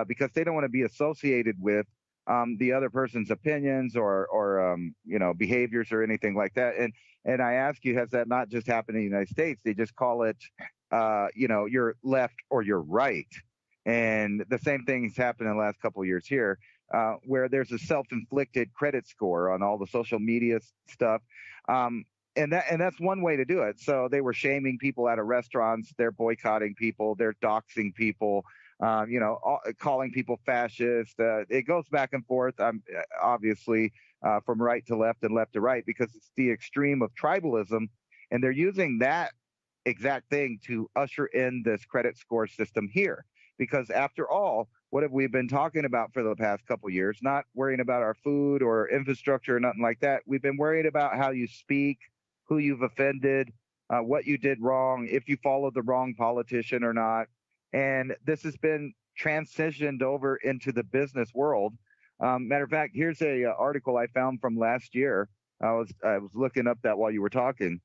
because they don't want to be associated with the other person's opinions or behaviors or anything like that. And I ask you, has that not just happened in the United States? They just call it, you're left or you're right. And the same thing has happened in the last couple of years here, where there's a self-inflicted credit score on all the social media stuff. And that's one way to do it. So they were shaming people at restaurants. They're boycotting people. They're doxing people. Calling people fascist. It goes back and forth, obviously, from right to left and left to right, because it's the extreme of tribalism. And they're using that exact thing to usher in this credit score system here. Because after all, what have we been talking about for the past couple of years? Not worrying about our food or infrastructure or nothing like that. We've been worried about how you speak, who you've offended, what you did wrong, if you followed the wrong politician or not. And this has been transitioned over into the business world. Matter of fact, here's a article I found from last year. I was looking up that while you were talking.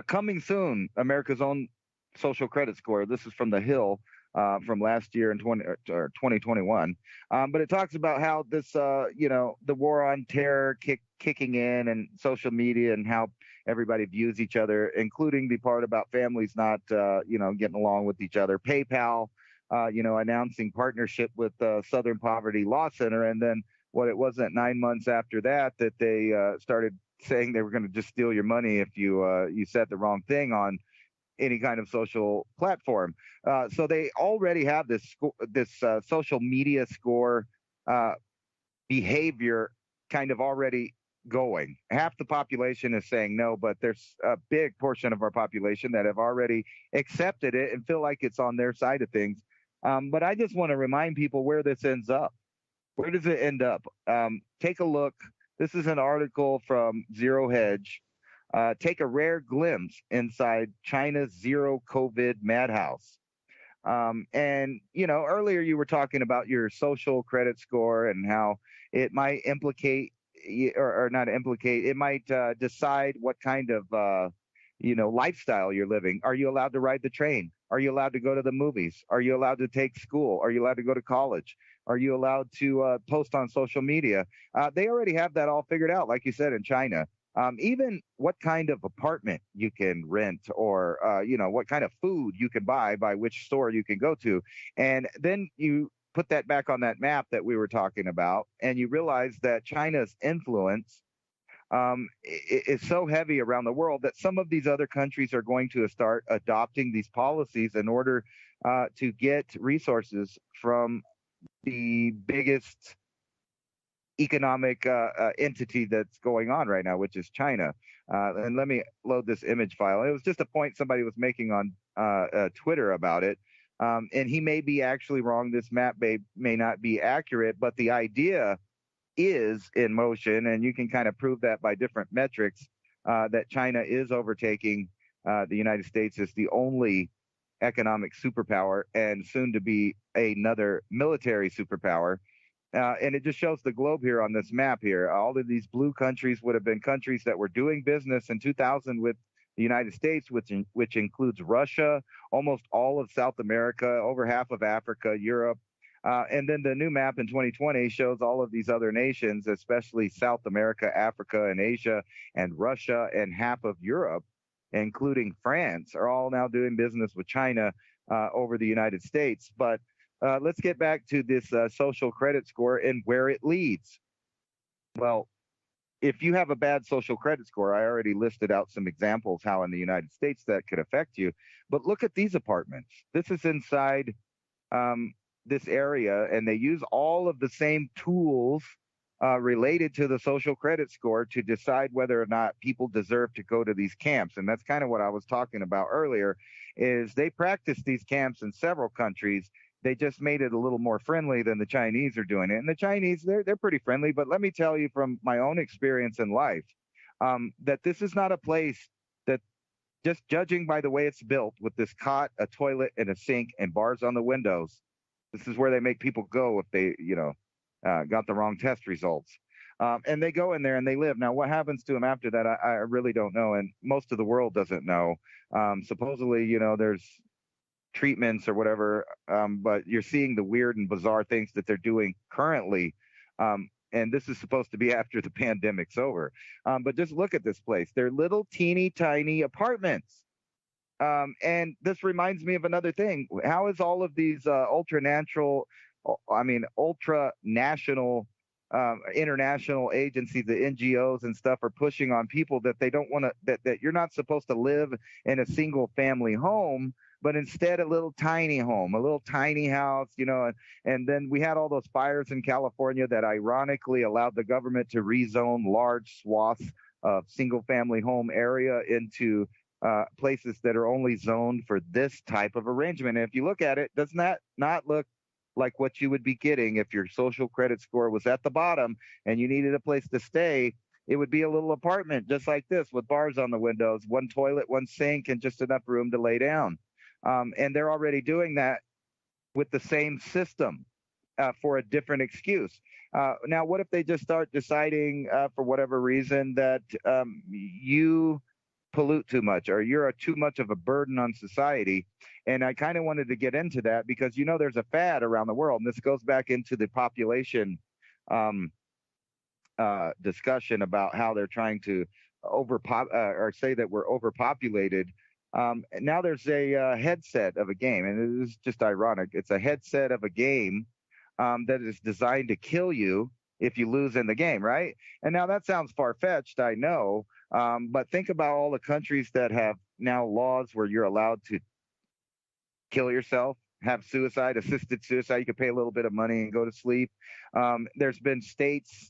Coming soon, America's own social credit score. This is from The Hill from last year in 2021. But it talks about how this, the war on terror kicking in and social media and how everybody views each other, including the part about families not, getting along with each other. PayPal, announcing partnership with Southern Poverty Law Center. And then it wasn't 9 months after that they started saying they were going to just steal your money if you said the wrong thing on any kind of social platform. So they already have this social media score behavior kind of already going. Half the population is saying no, but there's a big portion of our population that have already accepted it and feel like it's on their side of things. But I just want to remind people where this ends up. Where does it end up? Take a look. This is an article from Zero Hedge. Take a rare glimpse inside China's zero COVID madhouse. And, earlier you were talking about your social credit score and how it might implicate or not implicate, it might decide what kind of, lifestyle you're living. Are you allowed to ride the train? Are you allowed to go to the movies? Are you allowed to take school? Are you allowed to go to college? Are you allowed to post on social media? They already have that all figured out, like you said, in China. Even what kind of apartment you can rent or, what kind of food you can buy, by which store you can go to. And then you put that back on that map that we were talking about, and you realize that China's influence is so heavy around the world that some of these other countries are going to start adopting these policies in order to get resources from the biggest economic entity that's going on right now, which is China. And let me load this image file. It was just a point somebody was making on Twitter about it. And he may be actually wrong. This map may not be accurate, but the idea is in motion, and you can kind of prove that by different metrics, that China is overtaking the United States as the only economic superpower and soon to be another military superpower. And it just shows the globe here on this map here. All of these blue countries would have been countries that were doing business in 2000 with the United States, which includes Russia, almost all of South America, over half of Africa, Europe. And then the new map in 2020 shows all of these other nations, especially South America, Africa, and Asia, and Russia, and half of Europe, including France, are all now doing business with China over the United States. But let's get back to this social credit score and where it leads. Well, if you have a bad social credit score, I already listed out some examples how in the United States that could affect you. But look at these apartments. This is inside this area, and they use all of the same tools related to the social credit score to decide whether or not people deserve to go to these camps. And that's kind of what I was talking about earlier, is they practice these camps in several countries. They just made it a little more friendly than the Chinese are doing it. And the Chinese, they're pretty friendly. But let me tell you from my own experience in life, that this is not a place that, just judging by the way it's built with this cot, a toilet, and a sink, and bars on the windows, this is where they make people go if they, got the wrong test results. And they go in there and they live. Now, what happens to them after that, I really don't know. And most of the world doesn't know. Supposedly, there's treatments or whatever, but you're seeing the weird and bizarre things that they're doing currently. And this is supposed to be after the pandemic's over. But just look at this place. They're little teeny tiny apartments. And this reminds me of another thing. How is all of these ultranational international agencies, the NGOs and stuff, are pushing on people that they don't want to, that you're not supposed to live in a single family home, but instead a little tiny home, a little tiny house, and then we had all those fires in California that ironically allowed the government to rezone large swaths of single family home area into places that are only zoned for this type of arrangement. And if you look at it, doesn't that not look like what you would be getting if your social credit score was at the bottom and you needed a place to stay? It would be a little apartment just like this with bars on the windows, one toilet, one sink, and just enough room to lay down. And they're already doing that with the same system for a different excuse. Now, what if they just start deciding for whatever reason that you pollute too much or you're too much of a burden on society? And I kind of wanted to get into that because, there's a fad around the world, and this goes back into the population discussion about how they're trying to say that we're overpopulated. Now there's a headset of a game, and it is just ironic. It's a headset of a game that is designed to kill you if you lose in the game, right? And now that sounds far-fetched, I know, but think about all the countries that have now laws where you're allowed to kill yourself, have assisted suicide. You can pay a little bit of money and go to sleep. There's been states,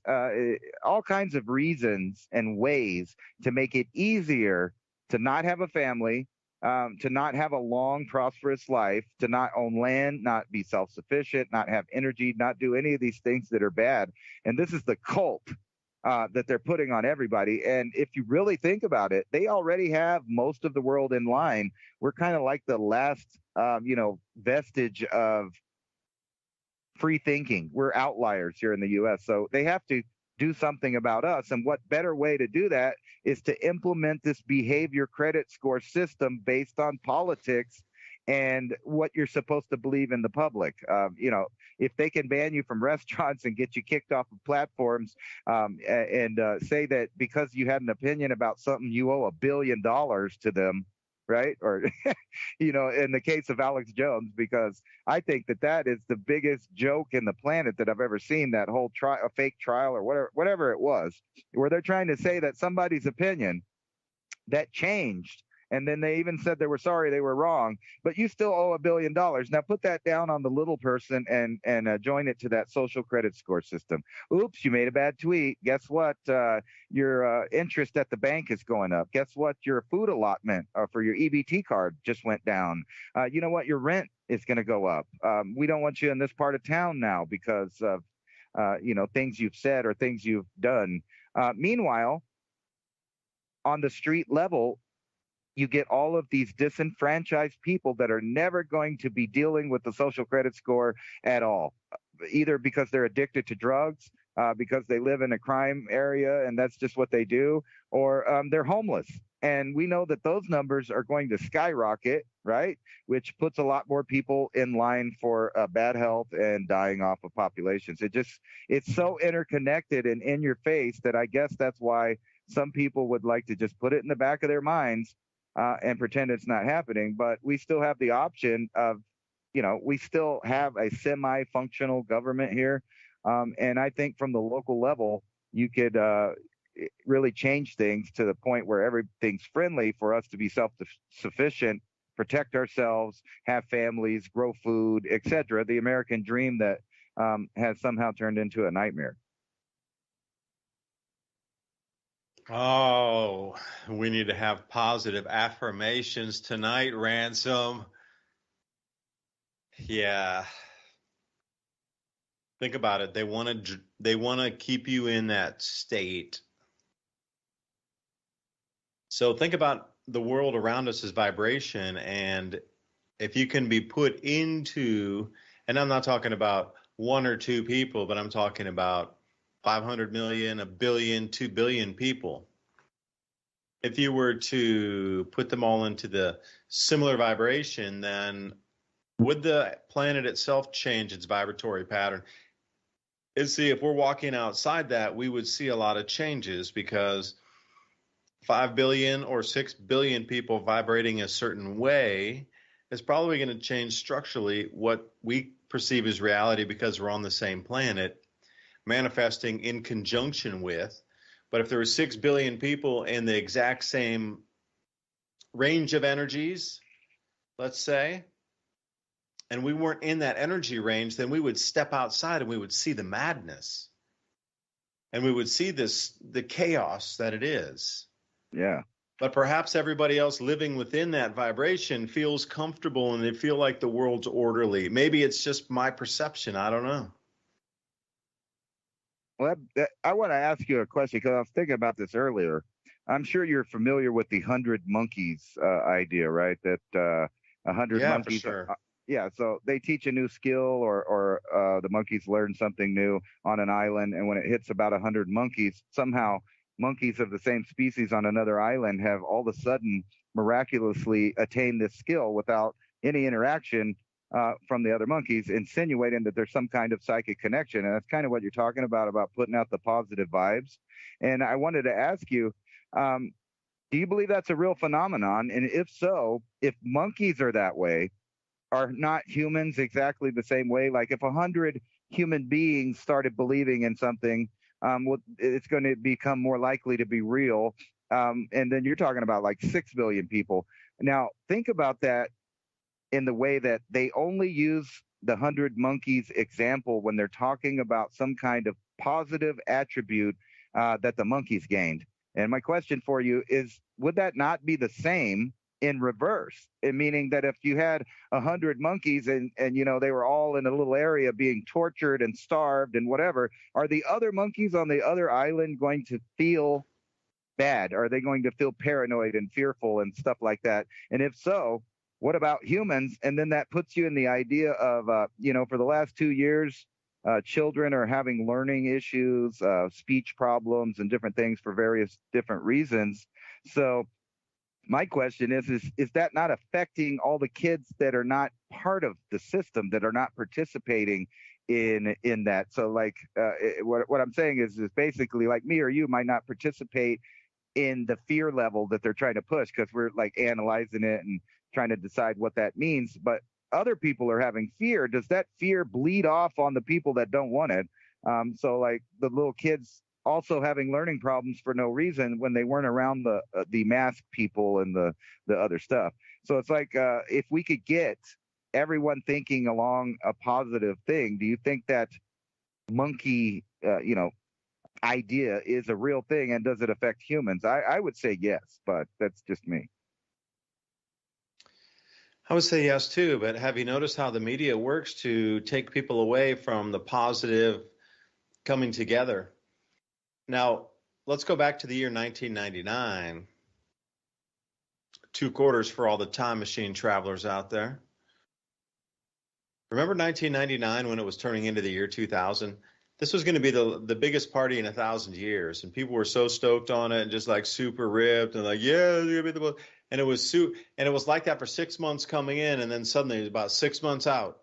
all kinds of reasons and ways to make it easier to not have a family, to not have a long, prosperous life, to not own land, not be self-sufficient, not have energy, not do any of these things that are bad. And this is the cult that they're putting on everybody. And if you really think about it, they already have most of the world in line. We're kind of like the last, vestige of free thinking. We're outliers here in the U.S. So they have to do something about us. And what better way to do that is to implement this behavior credit score system based on politics and what you're supposed to believe in the public. If they can ban you from restaurants and get you kicked off of platforms and say that because you had an opinion about something, you owe $1 billion to them, right? Or, in the case of Alex Jones, because I think that is the biggest joke in the planet that I've ever seen, that whole a fake trial or whatever it was, where they're trying to say that somebody's opinion that changed And then they even said they were sorry, they were wrong, but you still owe $1 billion. Now put that down on the little person and join it to that social credit score system. Oops, you made a bad tweet. Guess what? Your interest at the bank is going up. Guess what? Your food allotment for your EBT card just went down. You know what? Your rent is going to go up. We don't want you in this part of town now because of things you've said or things you've done. Meanwhile, on the street level, you get all of these disenfranchised people that are never going to be dealing with the social credit score at all, either because they're addicted to drugs, because they live in a crime area and that's just what they do, or they're homeless. And we know that those numbers are going to skyrocket, right? Which puts a lot more people in line for bad health and dying off of populations. It's so interconnected and in your face that I guess that's why some people would like to just put it in the back of their minds and pretend it's not happening. But we still have the option of, we still have a semi-functional government here. And I think from the local level, you could really change things to the point where everything's friendly for us to be self-sufficient, protect ourselves, have families, grow food, etc. The American dream that has somehow turned into a nightmare. Oh, we need to have positive affirmations tonight, Ransom. Yeah. Think about it. They want to keep you in that state. So think about the world around us as vibration, and if you can be put into, and I'm not talking about one or two people, but I'm talking about 500 million, 1 billion, 2 billion people. If you were to put them all into the similar vibration, then would the planet itself change its vibratory pattern? And see, if we're walking outside that, we would see a lot of changes, because 5 billion or 6 billion people vibrating a certain way is probably going to change structurally what we perceive as reality, because we're on the same planet, manifesting in conjunction with. But if there were 6 billion people in the exact same range of energies, let's say, and we weren't in that energy range, then we would step outside and we would see the madness. And we would see the chaos that it is. Yeah. But perhaps everybody else living within that vibration feels comfortable and they feel like the world's orderly. Maybe it's just my perception. I don't know. Well, I want to ask you a question, because I was thinking about this earlier. I'm sure you're familiar with the 100 monkeys idea, right? That 100 monkeys. For sure. Yeah, so they teach a new skill, or the monkeys learn something new on an island, and when it hits about 100 monkeys, somehow monkeys of the same species on another island have all of a sudden miraculously attained this skill without any interaction from the other monkeys, insinuating that there's some kind of psychic connection. And that's kind of what you're talking about putting out the positive vibes. And I wanted to ask you, do you believe that's a real phenomenon? And if so, if monkeys are that way, are not humans exactly the same way? Like if 100 human beings started believing in something, it's going to become more likely to be real. And then you're talking about like 6 billion people. Now, think about that in the way that they only use the 100 monkeys example when they're talking about some kind of positive attribute that the monkeys gained. And my question for you is, would that not be the same in reverse? Meaning that if you had 100 monkeys and they were all in a little area being tortured and starved and whatever, are the other monkeys on the other island going to feel bad? Are they going to feel paranoid and fearful and stuff like that? And if so, what about humans? And then that puts you in the idea of, for the last 2 years, children are having learning issues, speech problems, and different things for various different reasons. So my question is that not affecting all the kids that are not part of the system, that are not participating in that? So like what I'm saying is basically like me or you might not participate in the fear level that they're trying to push, because we're like analyzing it and trying to decide what that means. But other people are having fear. Does that fear bleed off on the people that don't want it? So like the little kids also having learning problems for no reason when they weren't around the mask people and the other stuff. So it's like if we could get everyone thinking along a positive thing, do you think that monkey idea is a real thing, and does it affect humans? I would say yes, but that's just me. I would say yes too, but have you noticed how the media works to take people away from the positive coming together? Now, let's go back to the year 1999. 2 quarters for all the time machine travelers out there. Remember 1999 when it was turning into the year 2000? This was going to be the biggest party in 1,000 years, and people were so stoked on it and just like super ripped and like, yeah, it's gonna be the, and it was like that for 6 months coming in, and then suddenly it was about 6 months out.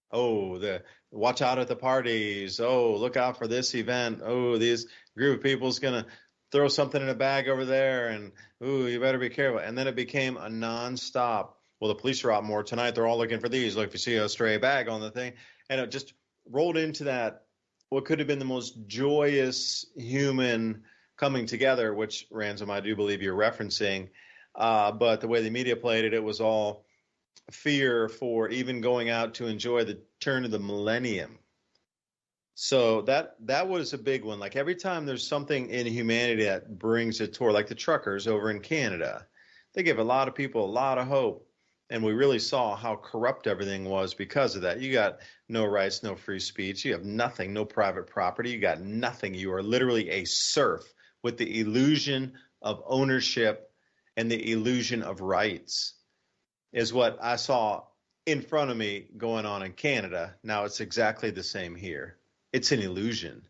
Oh, watch out at the parties. Oh, look out for this event. Oh, this group of people's gonna throw something in a bag over there, and ooh, you better be careful. And then it became a nonstop. Well, the police are out more tonight. They're all looking for these. Look, if you see a stray bag on the thing, and it just rolled into that. What could have been the most joyous human coming together, which Ransom, I do believe you're referencing. But the way the media played it, it was all fear for even going out to enjoy the turn of the millennium. So that was a big one. Like every time there's something in humanity that brings it toward, like the truckers over in Canada, they give a lot of people a lot of hope. And we really saw how corrupt everything was because of that. You got no rights, no free speech. You have nothing, no private property. You got nothing. You are literally a serf with the illusion of ownership and the illusion of rights is what I saw in front of me going on in Canada. Now it's exactly the same here. It's an illusion.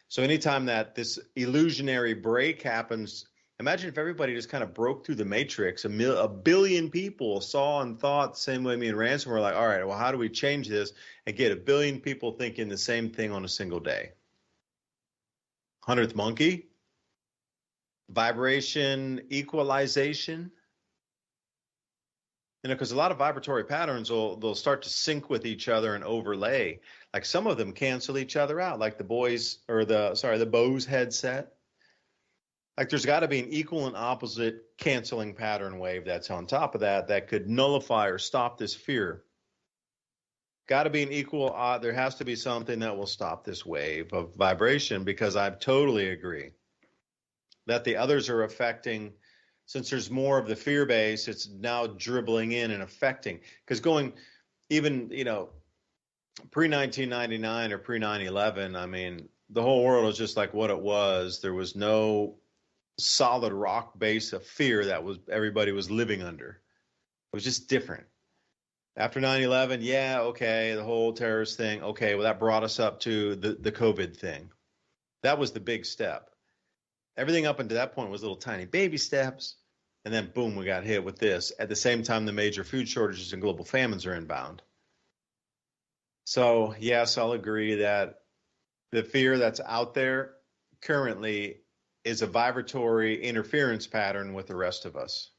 So anytime that this illusionary break happens, imagine if everybody just kind of broke through the matrix. A billion people saw and thought the same way me and Ransom were like, all right, well, how do we change this and get a billion people thinking the same thing on a single day? 100th monkey? Vibration equalization? Because a lot of vibratory patterns they'll start to sync with each other and overlay. Like some of them cancel each other out, like the Bose headset. Like there's got to be an equal and opposite canceling pattern wave that's on top of that could nullify or stop this fear. Got to be an equal, there has to be something that will stop this wave of vibration, because I totally agree that the others are affecting. Since there's more of the fear base, it's now dribbling in and affecting. Because going even, pre-1999 or pre-9/11, I mean, the whole world was just like what it was. There was no solid rock base of fear that everybody was living under. It was just different. After 9/11, yeah, okay, the whole terrorist thing, okay, well, that brought us up to the COVID thing. That was the big step. Everything up until that point was little tiny baby steps, and then boom, we got hit with this. At the same time, the major food shortages and global famines are inbound. So yes, I'll agree that the fear that's out there currently is a vibratory interference pattern with the rest of us.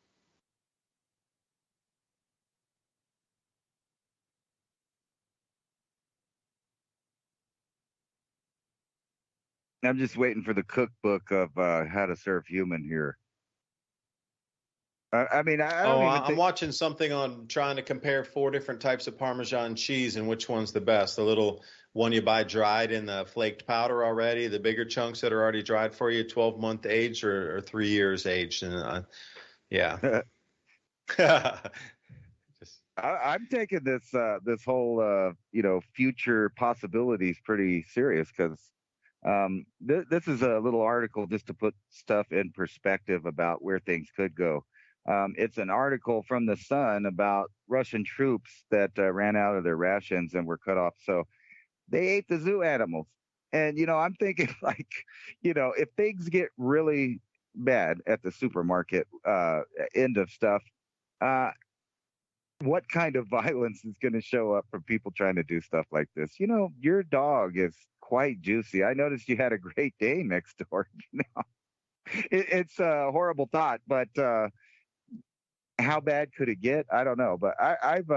I'm just waiting for the cookbook of how to serve human here. I'm watching something on trying to compare 4 different types of Parmesan cheese and which one's the best. The little one you buy dried in the flaked powder already, the bigger chunks that are already dried for you, 12-month aged or 3 years aged. And yeah. I'm taking this whole future possibilities pretty serious, because this is a little article just to put stuff in perspective about where things could go. It's an article from the Sun about Russian troops that ran out of their rations and were cut off. So they ate the zoo animals. And, I'm thinking like, if things get really bad at the supermarket end of stuff, what kind of violence is going to show up from people trying to do stuff like this? Your dog is quite juicy. I noticed you had a Great Dane next door. It's a horrible thought, but how bad could it get? I don't know. But I've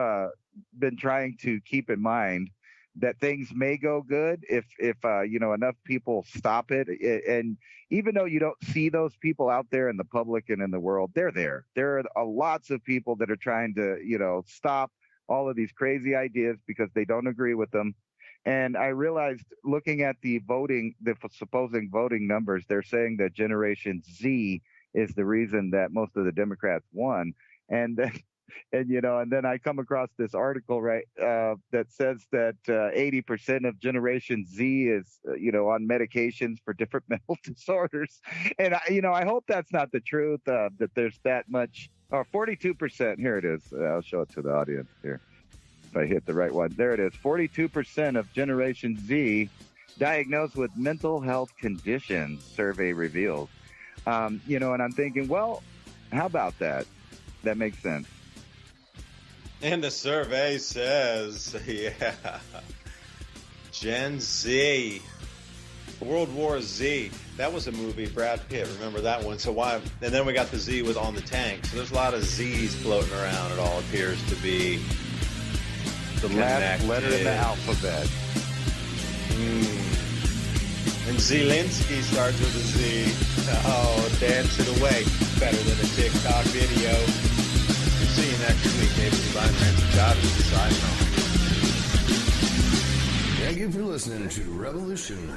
been trying to keep in mind that things may go good if enough people stop it. And even though you don't see those people out there in the public and in the world, they're there. There are lots of people that are trying to stop all of these crazy ideas because they don't agree with them. And I realized, looking at the supposing voting numbers, they're saying that Generation Z is the reason that most of the Democrats won. And then I come across this article that says that 80% of Generation Z is on medications for different mental disorders, and I hope that's not the truth. That there's that much. 42%. Here it is. I'll show it to the audience here. If I hit the right one, there it is. 42% of Generation Z diagnosed with mental health conditions. Survey reveals. And I'm thinking, well, how about that? That makes sense. And the survey says, yeah, Gen Z, World War Z. That was a movie, Brad Pitt. Remember that one? So why? And then we got the Z with on the tank. So there's a lot of Z's floating around. It all appears to be the last letter in the alphabet. And Zelensky starts with a Z. Oh, dance it away. Better than a TikTok video. See you next week, David DuByne, Ransom, Godwin, signing off. Thank you for listening to Revolution